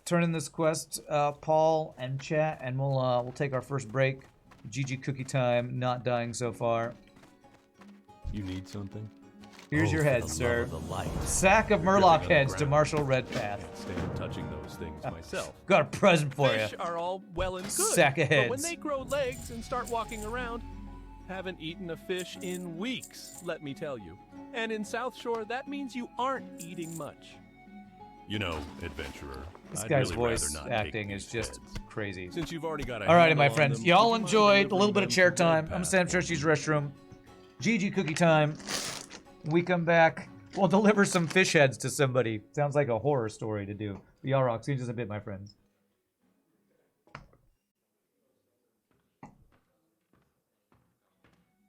turn in this quest, Paul and chat, and we'll take our first break. GG cookie time, not dying so far. You need something? Here's your head, sir. Sack of Murloc heads to Marshall Redpath. Can't stand touching those things myself. Got a present for Fish you. are all well and good. Sack of heads. But when they grow legs and start walking around, haven't eaten a fish in weeks, let me tell you. And in Southshore, that means you aren't eating much. You know, adventurer. This I'd guy's really voice rather not acting take is these just heads. crazy. Since you've already got a Alrighty, handle my on friends. them, Y'all would you mind enjoyed a little delivering bit of them chair to time. Redpath? I'm Sam Trushy's restroom. GG cookie time. We come back. We'll deliver some fish heads to somebody. Sounds like a horror story to do. Y'all rock. See you in just a bit, my friends.